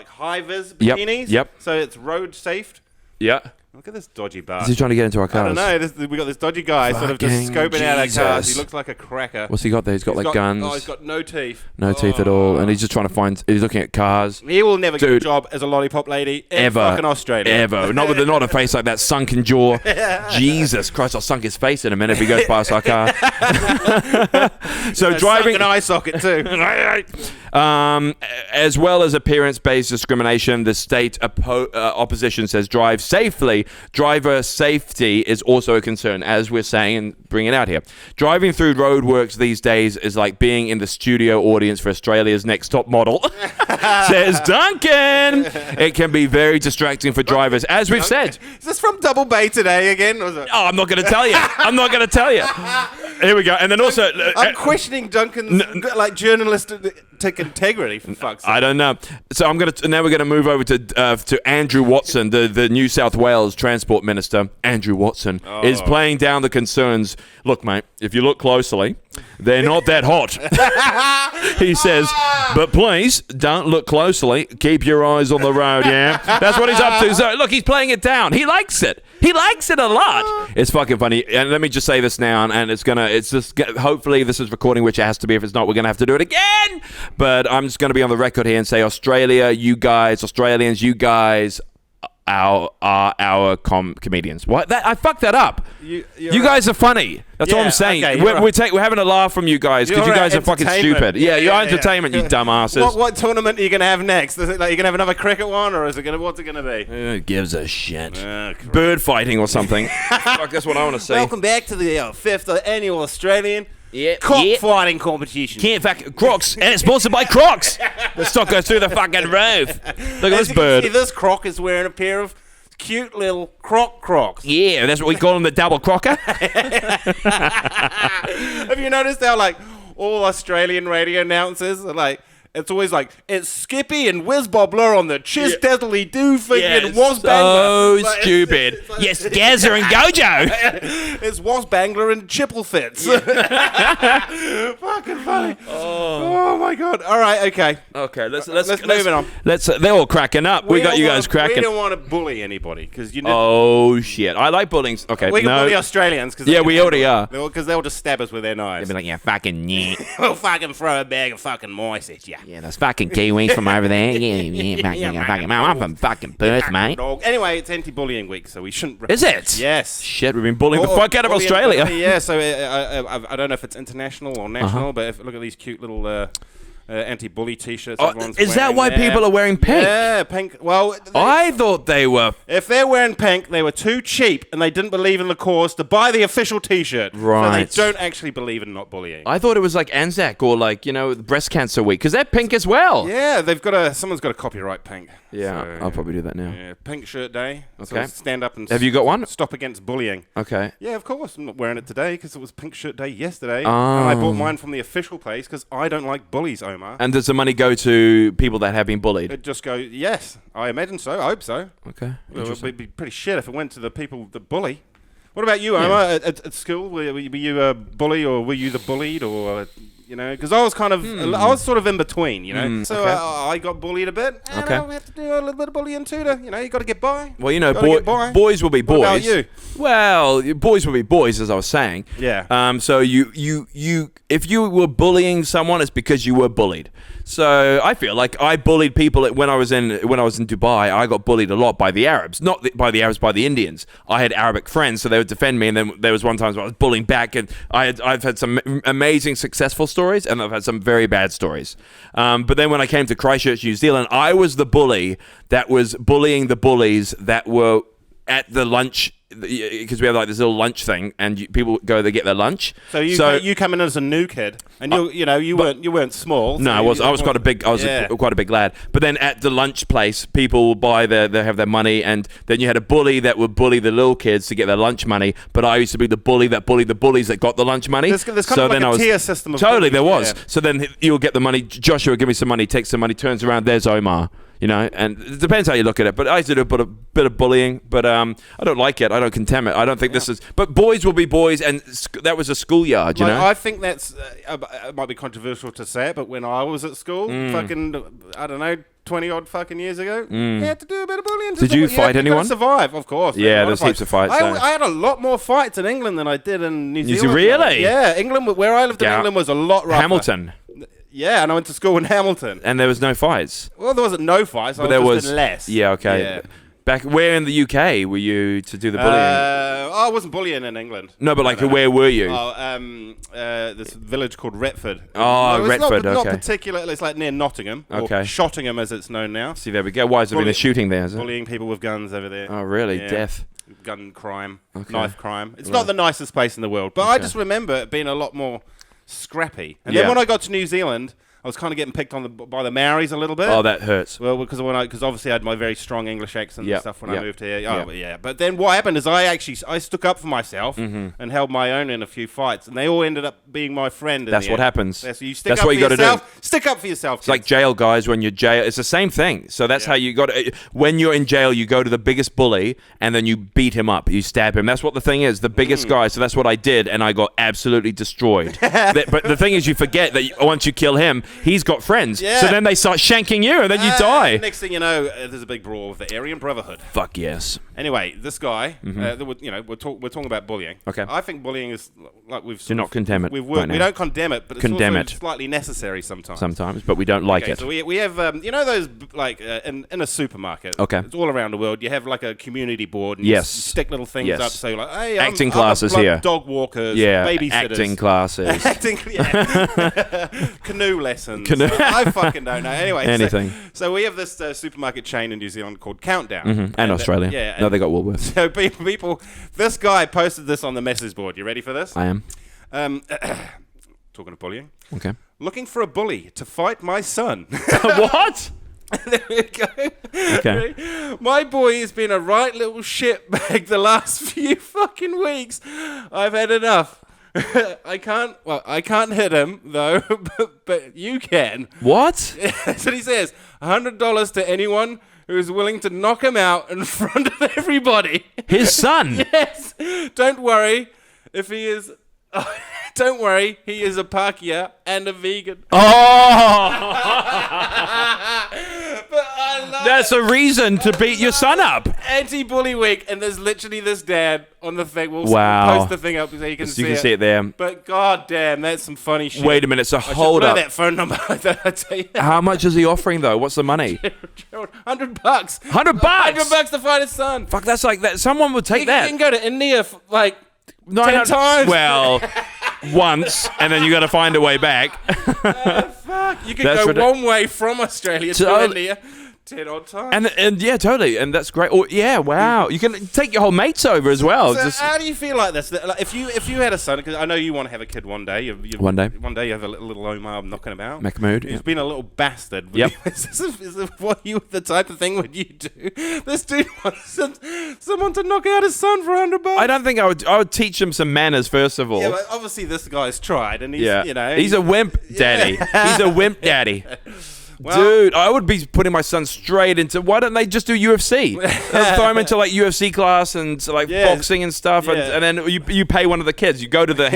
high vis Yep, bikinis. yep. So it's road safe. Yeah. Look at this dodgy Is bastard. he trying to get into our cars? I don't know. We got this dodgy guy sort of just Fucking scoping out our cars. Jesus. He looks like a cracker. What's he got there? He's got guns. Oh, he's got no teeth. No teeth at all. And he's just trying to find... He's looking at cars. He will never get a Dude. job as a lollipop lady in Ever. fucking Australia. Ever. Not a face like that. Sunken jaw. Jesus Christ, I'll sunk his face in a minute if he goes past our car. So driving... An eye socket too. As well as appearance-based discrimination, the state opposition says drive safely. Driver safety is also a concern, as we're saying and bringing it out here. Driving through roadworks these days is like being in the studio audience for Australia's Next Top Model, says Duncan. It can be very distracting for drivers, as we've said. Is this from Double Bay today again? Or is it? Oh, I'm not going to tell you. I'm not going to tell you. Here we go. And then also... I'm questioning Duncan's journalistic integrity, for fuck's sake. I don't know. So now we're gonna move over to Andrew Watson, the New South Wales Transport Minister. Andrew Watson is playing down the concerns. Look, mate, if you look closely, they're not that hot. He says, but please don't look closely. Keep your eyes on the road. Yeah, that's what he's up to. So look, he's playing it down. He likes it. He likes it a lot. It's fucking funny. And let me just say this now, and hopefully this is recording, which it has to be. If it's not, we're gonna have to do it again. But I'm just gonna be on the record here and say, Australians, you guys are our comedians. What? I fucked that up. You guys are funny. That's all I'm saying. Okay, we're having a laugh from you guys because you guys are fucking stupid. Yeah, you're entertainment, you dumbasses. What tournament are you going to have next? Is it like you're going to have another cricket one, or what's it going to be? Who gives a shit? Bird fighting or something. Fuck, that's what I want to see. Welcome back to the 5th annual Australian cockfighting competition. Crocs, and it's sponsored by Crocs. The stock goes through the fucking roof. Look at this bird. See, this croc is wearing a pair of cute little Crocs. Yeah, that's what we call them, the double crocker. Have you noticed how, like, all Australian radio announcers are like, it's always like, it's Skippy and Whiz Bobbler on the Chiz Dazzly Doo fucking Was Bangler. So stupid. Yes, Gazza and Gojo. It's Was Bangler and Chipple Fits. Fucking funny. Oh my god. All right, okay. Okay, let's move it on. They're all cracking up. We got you guys cracking. We don't want to bully anybody because you know. Oh shit! I like bullying. Okay, we can bully Australians because we already are. Because they'll just stab us with their knives. They'll be like, yeah, fucking yeah. We'll fucking throw a bag of fucking mice at you. Yeah, those fucking Kiwis from over there. Yeah, fucking. I'm from fucking Perth, mate. Anyway, it's anti-bullying week, so we shouldn't. Is it? Yes. Shit, we've been bullying the fuck out of Australia. Yeah, so I don't know if it's international or national, but look at these cute little anti-bully t-shirts. Is that why people are wearing pink? Yeah, pink. Well, I thought they were. If they're wearing pink, they were too cheap and they didn't believe in the cause to buy the official t-shirt. Right. So they don't actually believe in not bullying. I thought it was like Anzac or like, breast cancer week because they're pink as well. Yeah, someone's got to copyright pink. Yeah, so, I'll probably do that now. Yeah, pink shirt day. Okay. So stand up and have you got one? Stop against bullying. Okay. Yeah, of course. I'm not wearing it today because it was pink shirt day yesterday. Oh. And I bought mine from the official place because I don't like bullies, Omar. And does the money go to people that have been bullied? It just goes, yes, I imagine so. I hope so. Okay. It would be pretty shit if it went to the people that bully. What about you, Omar? At school, were you a bully or were you the bullied or... because I was I was sort of in between, So okay. I got bullied a bit. And Okay. I have to do a little bit of bullying too to, you got to get by. Well, Boys will be boys. What about you? Well, boys will be boys, as I was saying. Yeah. So you if you were bullying someone, it's because you were bullied. So I feel like I bullied people when I was in Dubai. I got bullied a lot by the Arabs, not by the Arabs, by the Indians. I had Arabic friends, so they would defend me. And then there was one time where I was bullying back, and I've had some amazing successful stories, and I've had some very bad stories. But then when I came to Christchurch, New Zealand, I was the bully that was bullying the bullies that were at the lunch, because we have like this little lunch thing, and people go to get their lunch. So you come in as a new kid, and you weren't small. No, so I was quite a big. I was quite a big lad. But then at the lunch place, people will buy they have their money, and then you had a bully that would bully the little kids to get their lunch money. But I used to be the bully that bullied the bullies that got the lunch money. There's kind of like a tier system. Totally, bullies, there was. Yeah. So then you'll get the money. Joshua, give me some money. Takes some money. Turns around. There's Omar. And it depends how you look at it. But I used to do a bit of bullying, but I don't like it. I don't condemn it. I don't think this is... But boys will be boys, and that was a schoolyard, I think that's... it might be controversial to say it, but when I was at school, fucking, I don't know, 20-odd fucking years ago. You had to do a bit of bullying. Did you fight anyone? Survive, of course. Yeah, there's heaps of fights. I had a lot more fights in England than I did in New Zealand. Really? Yeah, England, where I lived in England was a lot rougher. Hamilton. Yeah, and I went to school in Hamilton. And there was no fights? Well, there wasn't no fights. But there was less. Yeah, okay. Yeah. Back where in the UK were you to do the bullying? I wasn't bullying in England. No, but like where were you? This village called Retford. Oh, Retford, Not okay. particular. It's like near Nottingham. Okay. Or Shottingham, as it's known now. See, there we go. Why has there been a shooting there? Is it? Bullying people with guns over there. Oh, really? Yeah. Death. Gun crime. Okay. Knife crime. It's not the nicest place in the world, but I just remember it being a lot more scrappy. And then when I got to New Zealand, I was kind of getting picked on by the Maoris a little bit. Oh, that hurts. Well, because obviously I had my very strong English accent and stuff when I moved here. Oh, Yep. yeah. But then what happened is I stuck up for myself and held my own in a few fights, and they all ended up being my friend. That's what happens. Yeah, so you That's what you got to do. Stick up for yourself. It's like jail, guys. When you're jail, it's the same thing. So that's how you got to. When you're in jail, you go to the biggest bully and then you beat him up. You stab him. That's what the thing is. The biggest guy. So that's what I did, and I got absolutely destroyed. But the thing is, you forget that once you kill him, he's got friends. Yeah. So then they start shanking you, and then you die. Next thing you know, there's a big brawl with the Aryan Brotherhood. Fuck yes. Anyway, this guy, we're talking about bullying. Okay. I think bullying is like we've. Do not condemn it. We right now. don't condemn it, but it's Condemn also it. slightly necessary sometimes. Sometimes, but we don't like it. So we have those like in a supermarket. Okay. It's all around the world. You have like a community board. And Yes. You stick little things Yes. up. So like, hey, Acting I'm classes a here. Dog walkers. Yeah. Babysitters. Acting classes. Acting, yeah. Canoe lessons. I fucking don't know. Anyway, Anything. So we have this supermarket chain in New Zealand called Countdown. And Australia. Yeah. No, they got Woolworths. So people, this guy posted this on the message board. You ready for this? I am. Talking of bullying. Okay. Looking for a bully to fight my son. What? There we go. Okay. My boy has been a right little shitbag the last few fucking weeks. I've had enough. I can't hit him though, but you can. What? That's what he says. $100 to anyone who is willing to knock him out in front of everybody. His son? Yes. Don't worry if he is. Don't worry, he is a Pakia and a vegan. Oh! But I love That's a reason to beat your son up. Anti-bully week, and there's literally this dad on the thing. We'll Wow. post the thing up so you can So you can see it there. But god damn, that's some funny shit. Wait a minute, so I should hold know up. that phone number. I tell you. How much is he offering though? What's the money? $100. $100? $100 to fight his son. Fuck, that's like that. Someone would take You that. can go to India for like 10 900 times. Well, once, and then you got to find a way back. Fuck. You can That's go ridic- one way from Australia So- to India 10 odd times. And yeah, totally, and that's great. Oh, yeah, wow. You can take your whole mates over as well. So Just, how do you feel like this? Like if you had a son, because I know you want to have a kid one day. One day. One day you have a little Omar knocking about. Mahmood, He's yeah. been a little bastard. Yep. Is this what the type of thing would you do? This dude wants someone to knock out his son for $100. I don't think I would teach him some manners first of all. Yeah, but obviously this guy's tried, and he's Yeah. He's a wimp daddy. He's a wimp daddy. Well- Dude, I would be putting my son straight into. Why don't they just do UFC? Throw him into like UFC class and like Yeah. boxing and stuff, Yeah. and then you pay one of the kids. You go to the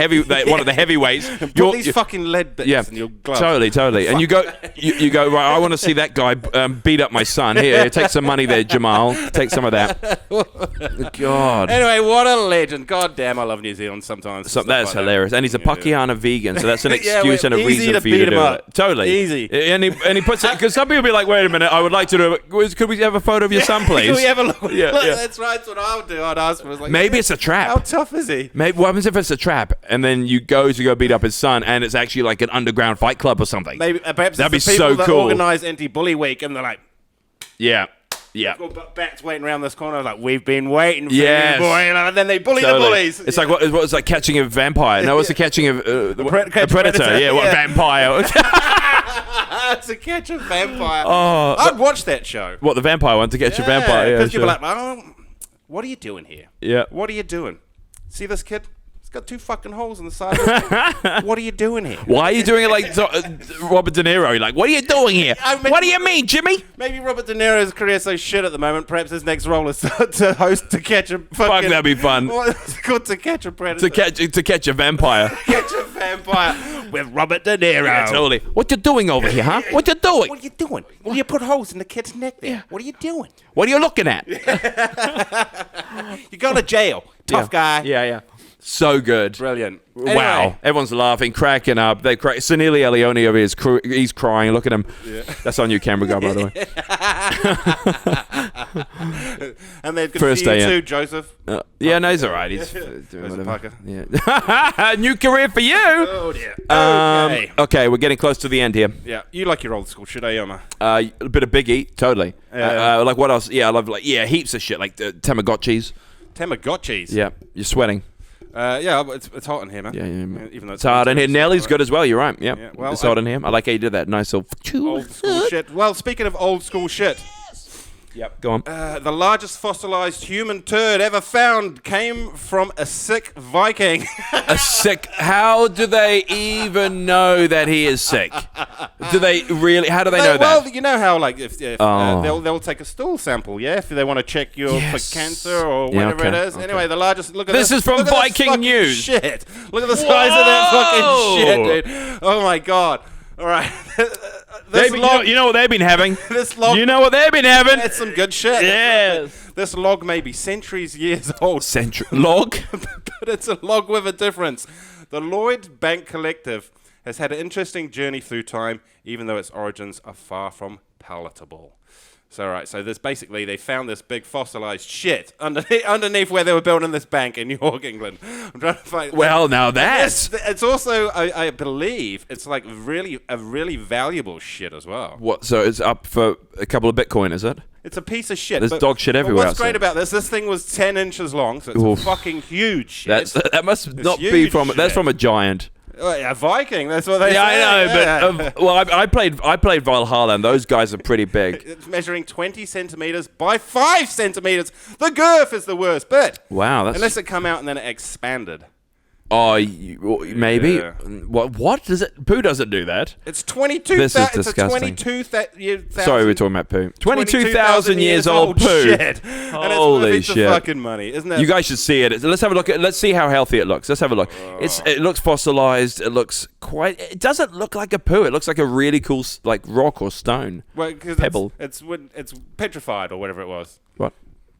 one of the heavyweights. Put these fucking lead bits in your gloves. Totally. And you go right. I want to see that guy beat up my son. Here, take some money there, Jamal. Take some of that. God. Anyway, what a legend. God damn, I love New Zealand sometimes. So that's hilarious, and he's a Pakiana vegan, so that's an Yeah, excuse and a easy reason to for you beat to him do up. it. Totally Easy. And he puts it because some people be like, "Wait a minute, I would like to do it. Could we have a photo of your son, please?" Can we have a look? Yeah, Look, yeah. That's right. That's what I would do. I'd ask for. Like, Maybe it's a trap. How tough is he? Maybe what happens if it's a trap, and then you go beat up his son, and it's actually like an underground fight club or something? Maybe perhaps That'd it's be the people so that cool. organise anti-bully week, and they're like, Yeah. got bats waiting around this corner. Like, we've been waiting for Yes. you, boy. And then they bully Totally. the bullies. It's like what was like catching a vampire? No, it's the catching of a catch predator. Yeah, what yeah. vampire? to catch a vampire. Oh, I'd watch that show. what the vampire one to catch a vampire? Yeah, Because people sure. are like, oh, what are you doing here? Yeah. What are you doing? See this kid? He's got 2 fucking holes in the side of his head. What are you doing here? Why are you doing it like Robert De Niro? You're like, what are you doing here? I mean- What do you mean, Jimmy? Maybe Robert De Niro's career's so shit at the moment. Perhaps his next role is to host To Catch a fucking... that'd be fun. What's it called? To Catch a Predator. To catch a vampire. Catch a vampire. with Robert De Niro. Yeah, totally. What you doing over here, huh? What you doing? What are you doing? Well, you put holes in the kid's neck there. What are you doing? What are you looking at? You go to jail. Tough guy. Yeah. So good. Brilliant. Wow. Anyway. Everyone's laughing, cracking up. They cry. Sanili Leone over here, he's crying. Look at him. Yeah. That's on you, camera guy, by the way. And they're good First to see day you in. too, Joseph. Yeah, no, he's all right. He's doing whatever. Parker. Yeah. New career for you. Oh, dear. Okay. Okay, we're getting close to the end here. Yeah. You like your old school shit, Omar? A bit of Big Eat, totally. Like what else? Yeah, I love heaps of shit, like Tamagotchis. Tamagotchis? Yeah, you're sweating. Yeah, it's hot in here, man. Yeah. Even though it's hot in here. Nelly's good as well. You're right. Yeah. Well, it's hot in here. I like how you did that. Nice little old school shit. Well, speaking of old school shit. Yep. Go on. The largest fossilized human turd ever found came from a sick Viking. A sick? How do they even know that he is sick? Do they really? How do they know that? Well, you know how if they'll take a stool sample, yeah, if they want to check you for cancer or whatever it is. Okay. Anyway, the largest. Look at this. This is from Viking News. Shit! Look at the size of that fucking shit, dude. Oh my god! All right. You know what they've been having? This log. You know what they've been having? That's some good shit. Yes. This log may be years old. Log? But it's a log with a difference. The Lloyd Bank Collective has had an interesting journey through time, even though its origins are far from palatable. So this basically, they found this big fossilized shit underneath where they were building this bank in York, England. I'm trying to find. Well, now that's. It's also, I believe, it's like a really valuable shit as well. What? So it's up for a couple of Bitcoin, is it? It's a piece of shit. There's dog shit everywhere. But what's great about this thing was 10 inches long, so it's fucking huge shit. That must not be from. That's from a giant. A Viking, that's what they say. Yeah, I know, but well, I played Valhalla, and those guys are pretty big. It's measuring 20 centimeters by 5 centimeters. The girth is the worst bit. Wow, that's unless it come out and then it expanded. Oh, maybe. Yeah. What does it? Poo doesn't do that. It's 22. This is disgusting. It's a 22,000. Sorry, we're talking about poo. 22,000 years old poo. Shit. Holy shit! It's fucking money, isn't it? You guys should see it. Let's have a look. Let's see how healthy it looks. Let's have a look. It looks fossilized. It looks quite. It doesn't look like a poo. It looks like a really cool rock or stone. Well, because pebble. It's petrified or whatever it was. What?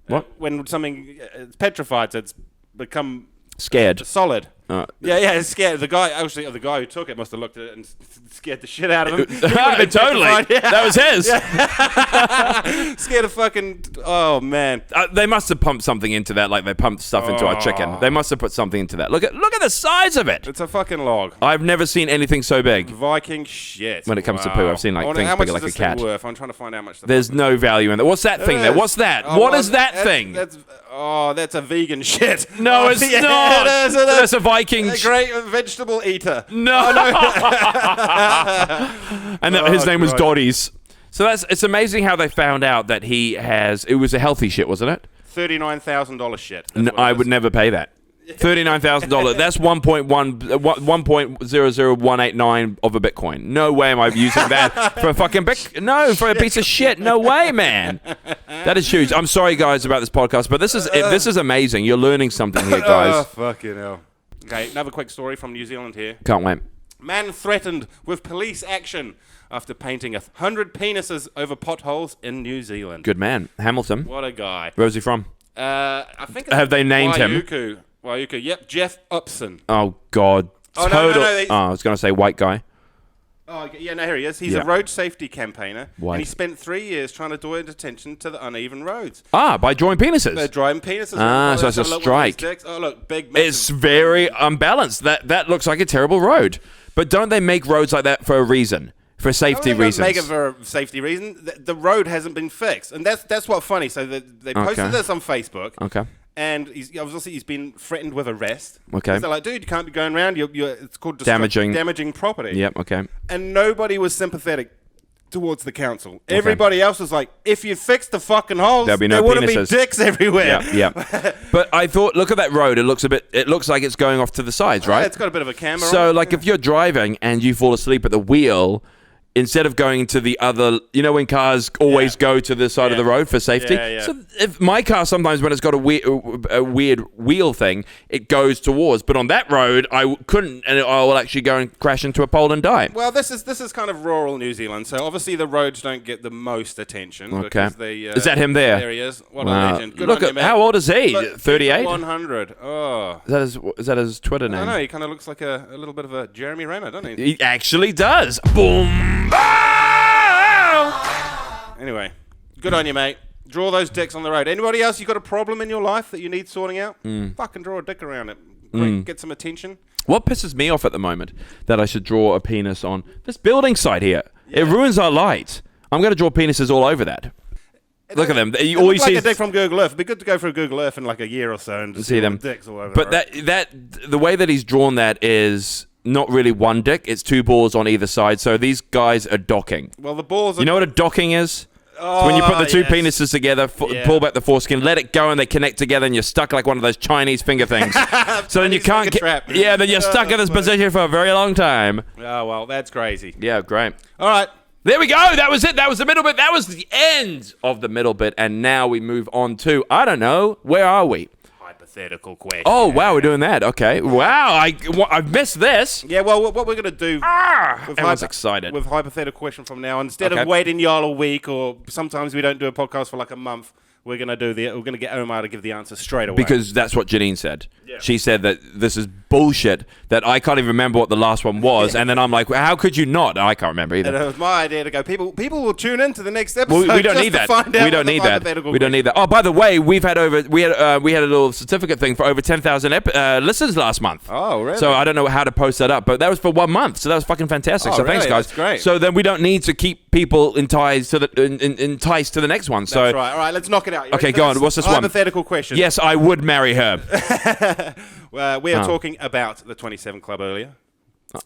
What? When something it's petrified, it's become scared. Solid. Yeah, it's scared. The guy who took it must have looked at it and scared the shit out of him. Totally. Yeah. That was his. Yeah. Scared of fucking. Oh man. They must have pumped something into that, like they pumped stuff into our chicken. They must have put something into that. Look at the size of it. It's a fucking log. I've never seen anything so big. Viking shit. When it comes to poo, I've seen things bigger like a cat. Worth? I'm trying to find out how much. There's no value in that. What's that thing there? What's that? What is that thing? That's a vegan shit. No, it's not. That's a Viking. A great vegetable eater. No. And his name was Doddies. So it's amazing how they found out that it was a healthy shit, wasn't it? $39,000 shit. No, I would never pay that. $39,000. That's 1.00189 of a Bitcoin. No way am I using that for a fucking for a piece of shit. No way, man. That is huge. I'm sorry, guys, about this podcast, but this is amazing. You're learning something here, guys. Oh, fucking hell. Okay, another quick story from New Zealand here. Can't wait. Man threatened with police action after painting 100 penises over potholes in New Zealand. Good man. Hamilton. What a guy. Where's he from? I think it's Have they named him? Waiuku. Yep, Jeff Upson. Oh, God. No, I was going to say white guy. Oh, yeah, no, here he is. He's a road safety campaigner, and he spent 3 years trying to draw attention to the uneven roads. By drawing penises. They're drawing penises. So it's a strike. Oh, look, big. It's very unbalanced. That looks like a terrible road. But don't they make roads like that for a reason? For safety reasons. Make it for a safety reason. The road hasn't been fixed, and that's what's funny. So they posted this on Facebook. Okay. And he's been threatened with arrest. Okay. They're like, dude, you can't be going around. It's called damaging property. Yep. Okay. And nobody was sympathetic towards the council. Okay. Everybody else was like, if you fix the fucking holes, there wouldn't be dicks everywhere. Yeah. But I thought, look at that road. It looks like it's going off to the sides, right? It's got a bit of a camera. So, if you're driving and you fall asleep at the wheel, instead of going to the other, when cars always go to the side of the road for safety. So if my car sometimes when it's got a weird wheel thing, it goes towards. But on that road, I couldn't, and I will actually go and crash into a pole and die. Well, this is kind of rural New Zealand, so obviously the roads don't get the most attention. Because Is that him there? There he is. What a legend. Good Look on at you, mate. how old is he? Look, 38. 100. Oh. Is that his Twitter name? I know. He kind of looks like a little bit of a Jeremy Renner, doesn't he? He actually does. Boom. Anyway, good on you, mate. Draw those dicks on the road. Anybody else, you got a problem in your life that you need sorting out? Fucking draw a dick around it. Get some attention. What pisses me off at the moment that I should draw a penis on this building site here. Yeah. It ruins our light. I'm going to draw penises all over that. Look at them. All you see like a dick from Google Earth. It'd be good to go through Google Earth in like a year or so and see them dicks all over. But the way that he's drawn that is not really one dick. It's two balls on either side. So these guys are docking. Well, the balls. You know what a docking is? So when you put the two penises together, pull back the foreskin, let it go, and they connect together, and you're stuck like one of those Chinese finger things. So then you can't get. Yeah, then you're stuck in this position for a very long time. Oh well, that's crazy. Yeah, great. All right. There we go. That was it. That was the middle bit. That was the end of the middle bit. And now we move on to, I don't know, where are we? Hypothetical question. Oh, wow, we're doing that. Okay. Wow, I've missed this. Yeah, well, what we're going to do... Everyone's excited. With hypothetical question from now, instead of waiting y'all a week, or sometimes we don't do a podcast for like a month, we're going to get Omar to give the answer straight away. Because that's what Janine said. Yeah. She said that this is bullshit, that I can't even remember what the last one was, and then I'm like, well, how could you not? I can't remember either. And it was my idea to go, people will tune in to the next episode. Well, we don't need that. We don't need that. We don't need that. Oh, by the way, we had a little certificate thing for over 10,000 listens last month. Oh, really? So I don't know how to post that up, but that was for 1 month, so that was fucking fantastic. Oh, so really? thanks, guys. That's great. So then we don't need to keep people enticed to the next one. So that's right. All right, let's knock it out. Okay, go on. What's this one? Hypothetical question. Yes, I would marry her. We are talking about the 27 Club earlier.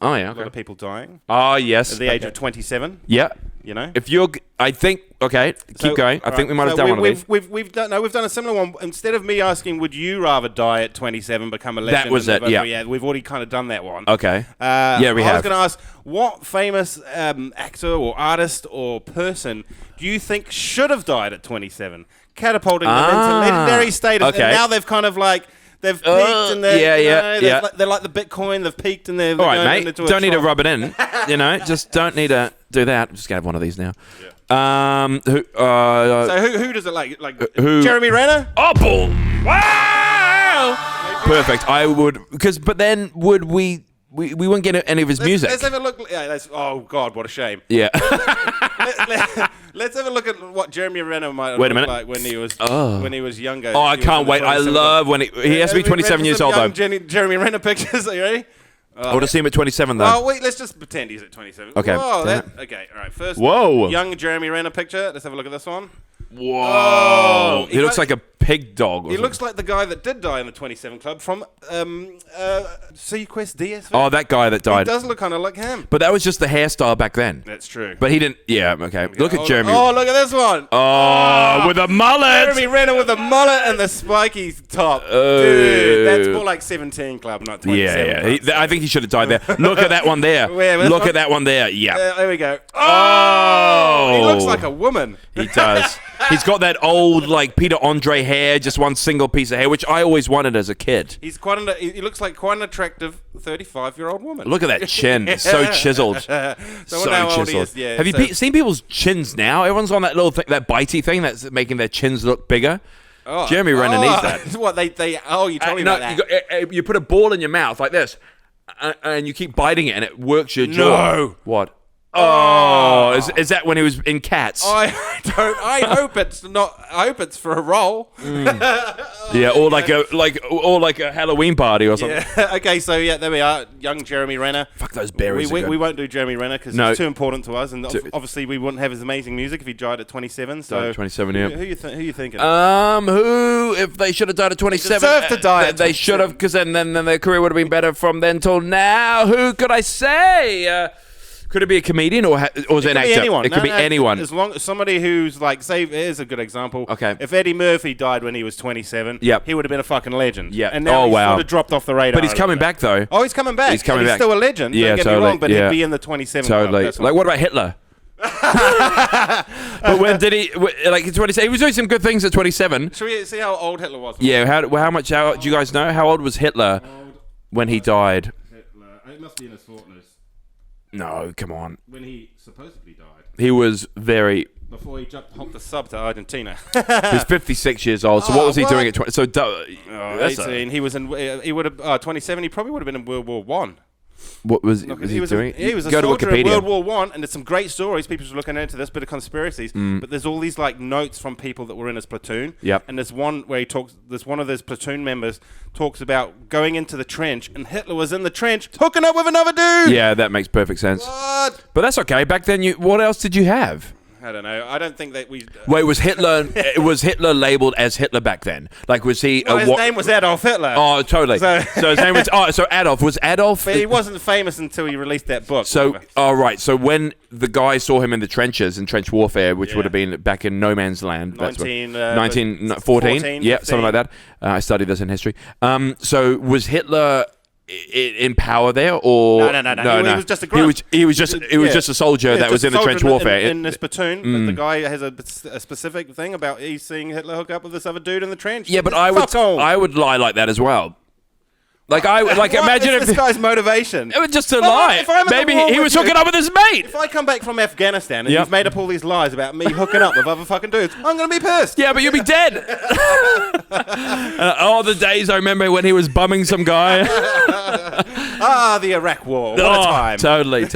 Oh, yeah. Okay. A lot of people dying. Oh, yes. At the age of 27. Yeah. You know? If you're... I think... Okay, keep going. I think we might have done one of these. We've done a similar one. Instead of me asking, would you rather die at 27, become a legend? That was it, yeah. We've already kind of done that one. Okay. We have. I was going to ask, what famous actor or artist or person do you think should have died at 27? Catapulting them into legendary status. Okay. And now they've kind of like... They've peaked and they're they're like the Bitcoin. They've peaked and they're all right, mate. Don't need to rub it in. Just don't need to do that. I'm just gonna have one of these now. Yeah. Who does it like? Who? Jeremy Renner? Oh, boom! Wow! Perfect. I would but then would we? We wouldn't get any of his music. Let's have a look. Yeah, oh God, what a shame. Yeah. Let's have a look at what Jeremy Renner might have looked like when he was younger. Oh, I can't wait. I love when he has to be 27 years old though. Jeremy Renner pictures. Are you ready? I want to see him at 27 though. Oh wait, let's just pretend he's at 27. Okay. Whoa, okay. All right. First, young Jeremy Renner picture. Let's have a look at this one. Whoa! Oh, he looks like a pig dog. He looks like the guy that did die in the 27 Club from Sequest DSV. Oh, that guy that died. He does look kind of like him. But that was just the hairstyle back then. That's true. But he didn't. Yeah. Okay. Look at Jeremy. Oh, look at this one. Oh, with a mullet. Jeremy Renner with a mullet and the spiky top. Dude, that's more like 17 Club, not 27. Yeah. I think he should have died there. Look at that one there. Look at that one there. Yeah. There we go. Oh, he looks like a woman. He does. He's got that old, like, Peter Andre hair, just one single piece of hair, which I always wanted as a kid. He looks like quite an attractive 35-year-old woman. Look at that chin. It's so chiseled. So chiseled. Yeah, have you seen people's chins now? Everyone's on that little thing, that bitey thing that's making their chins look bigger. Oh, Jeremy Renner needs that. What, you told me about that. You put a ball in your mouth like this, and you keep biting it, and it works your jaw. No. What? Oh, is that when he was in Cats? I hope it's not. I hope it's for a role. Yeah, or like a Halloween party or something. Yeah. Okay, so there we are, young Jeremy Renner. Fuck, those berries. We won't do Jeremy Renner because it's too important to us, and obviously we wouldn't have his amazing music if he died at 27. So 27, yeah. Who you thinking? Who, if they should have died at 27, they deserve to die. They should have, because then their career would have been better from then till now. Who could I say? Could it be a comedian or is it an actor? Anyone. It could be anyone. As long as somebody who's like, say, here's a good example. Okay. If Eddie Murphy died when he was 27, he would have been a fucking legend. Yeah. And now he's sort of dropped off the radar. But he's coming back though. Oh, he's coming back. He's still a legend. Yeah, don't get me wrong, but he'd be in the 27 Totally. club. Like, what about Hitler? But when did he, like, at 27, he was doing some good things at 27. Should we see how old Hitler was? Yeah, how much, do you guys know? How old was Hitler when he died? Hitler. It must be in his 40s. No, come on. When he supposedly died. He was very... Before he hopped the sub to Argentina. He's 56 years old, so what was he doing at 20? So, 18. He was in. He would have 27. He probably would have been in World War One. What was he doing? He was a Go to soldier in Wikipedia. World War One, and there's some great stories. People are looking into this bit of conspiracies, but there's all these like notes from people that were in his platoon. Yep. And there's one where he talks. There's one of his platoon members talks about going into the trench, and Hitler was in the trench hooking up with another dude. Yeah, that makes perfect sense. What? But that's okay. Back then, what else did you have? I don't know. I don't think that we. Wait, was Hitler labeled as Hitler back then? Like, was he? No, his name was Adolf Hitler. Oh, totally. So his name was. Oh, so Adolf was Adolf. But he wasn't famous until he released that book. So, right. So when the guy saw him in the trenches in trench warfare, which would have been back in no man's land, 1914, yeah, something like that. I studied this in history. So was Hitler in power there, or no. He was just a grunt. He was just a soldier that was in the trench warfare in this platoon. But the guy has a specific thing about he's seeing Hitler hook up with this other dude in the trench. Yeah, but I would lie like that as well. Like imagine if this guy's motivation. It was just to lie. Maybe he was hooking up with his mate. If I come back from Afghanistan and you've made up all these lies about me hooking up with other fucking dudes, I'm gonna be pissed. Yeah, but you'll be dead. All the days I remember when he was bumming some guy. The Iraq War. What a time. Totally.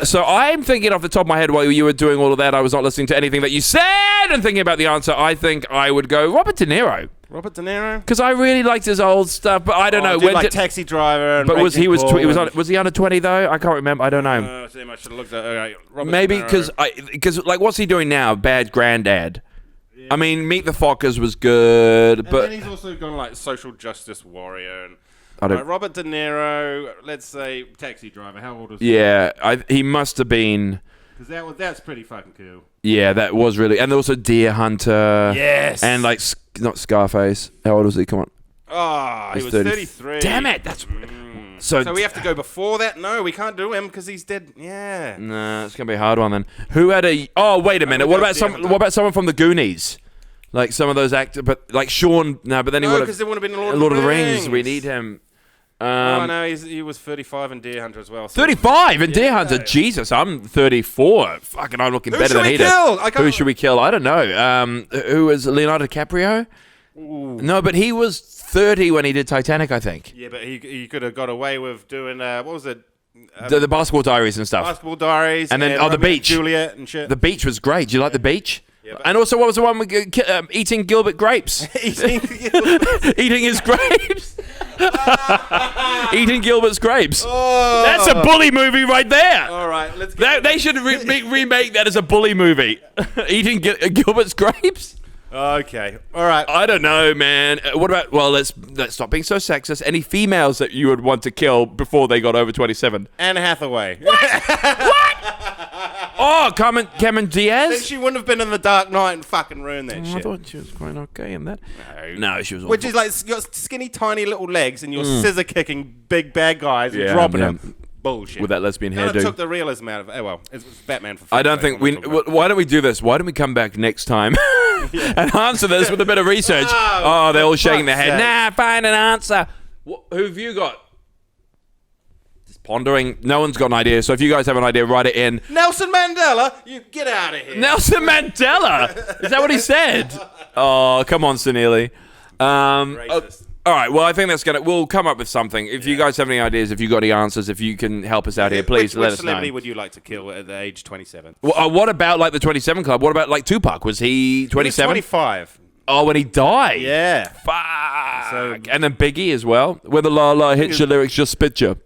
So I'm thinking off the top of my head while you were doing all of that, I was not listening to anything that you said and thinking about the answer. I think I would go Robert De Niro. Robert De Niro? Because I really liked his old stuff, but I don't know. Like Taxi Driver. And but was he Raging was he under 20 though? I can't remember. I don't know. I should have looked at Robert Maybe De Niro. because like what's he doing now? Bad Granddad. Yeah. I mean, Meet the Fockers was good, but then he's also gone like social justice warrior and. I don't. Robert De Niro, let's say Taxi Driver. How old was he? Yeah, he must have been. Because that's pretty fucking cool. Yeah, that was really, and also Deer Hunter. Yes. And like not Scarface. How old was he? Come on. Oh, he was 33. Damn it! That's so we have to go before that. No, we can't do him because he's dead. Yeah. Nah, it's gonna be a hard one then. Who had a? Oh, wait a minute. What about someone from the Goonies? Like some of those actors, but like Sean. No, but then he would have. Because they would have been Lord of the Rings. We need him. No, he was 35 in Deer Hunter as well. So 35 in Deer Hunter? Jesus, I'm 34. Fucking, I'm looking better than he did. Who should we kill? I don't know. Who was Leonardo Dicaprio? Ooh. No, but he was 30 when he did Titanic, I think. Yeah, but he could have got away with doing, what was it? The Basketball Diaries and stuff. Basketball Diaries. And then, the beach. Juliet and shit. The beach was great. Do you like the beach? Yeah, and also, what was the one with eating Gilbert grapes? Eating his grapes. Eating Gilbert's grapes. Oh. That's a bully movie right there. All right, let's they should remake that as a bully movie. Eating Gilbert's grapes. Okay. All right. I don't know, man. What about? Well, let's stop being so sexist. Any females that you would want to kill before they got over 27? Anne Hathaway. What? Oh, Cameron Diaz? She wouldn't have been in The Dark Knight and fucking ruined that shit. I thought she was quite okay in that. No, she was awful. Which is like, you got skinny, tiny little legs and you're scissor kicking big bad guys and dropping them. Bullshit. With that lesbian hairdo. It took the realism out of it. Oh, well, it's Batman for I don't think we... Why don't we do this? Why don't we come back next time and answer this with a bit of research? Oh, they're all shaking their head. Nah, find an answer. Who have you got? Pondering. No one's got an idea. So if you guys have an idea, write it in. Nelson Mandela, you get out of here. Nelson Mandela? Is that what he said? Oh, come on, Sunili. All right. Well, I think we'll come up with something. If you guys have any ideas, if you got any answers, if you can help us out here, please let us know. Which celebrity would you like to kill at the age 27? Well, what about like the 27 Club? What about like Tupac? Was he 27? 25. Oh, when he died? Yeah. Fuck. And then Biggie as well. Where the la la hits your lyrics, just spit you.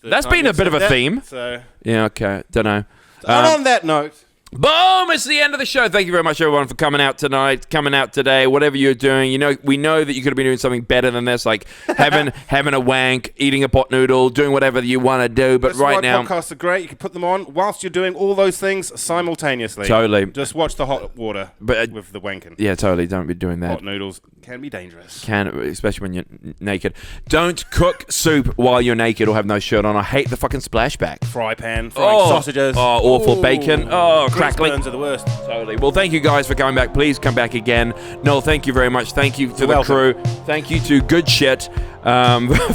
That's been a bit of a theme. So yeah, okay. Don't know. on that note. Boom! It's the end of the show. Thank you very much, everyone, for coming out tonight, coming out today, whatever you're doing. You know, we know that you could have been doing something better than this, like having a wank, eating a pot noodle, doing whatever you want to do. But right now, podcasts are great. You can put them on whilst you're doing all those things simultaneously. Totally. Just watch the hot water with the wanking. Yeah, totally. Don't be doing that. Hot noodles can be dangerous. Especially when you're naked. Don't cook soup while you're naked or have no shirt on. I hate the fucking splashback. Fry pan, frying sausages. Oh, awful. Ooh. Bacon. Oh, crackling. Burns are the worst. Totally. Well, thank you guys for coming back. Please come back again. Noel, thank you very much. Thank you to the crew. Thank you to GoodShit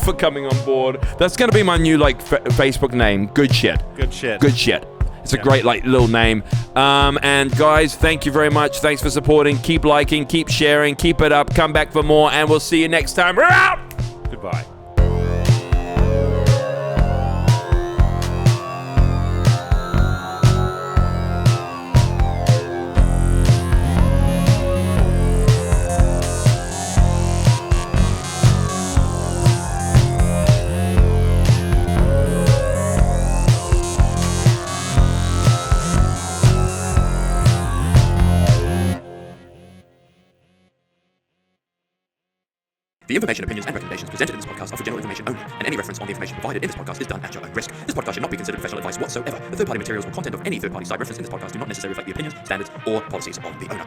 for coming on board. That's going to be my new Facebook name, GoodShit. GoodShit. It's a great little name. And guys, thank you very much. Thanks for supporting. Keep liking, keep sharing, keep it up. Come back for more, and we'll see you next time. We're out! Goodbye. The information, opinions, and recommendations presented in this podcast are for general information only, and any reference on the information provided in this podcast is done at your own risk. This podcast should not be considered professional advice whatsoever. The third-party materials or content of any third-party site referenced in this podcast do not necessarily reflect the opinions, standards, or policies of the owner.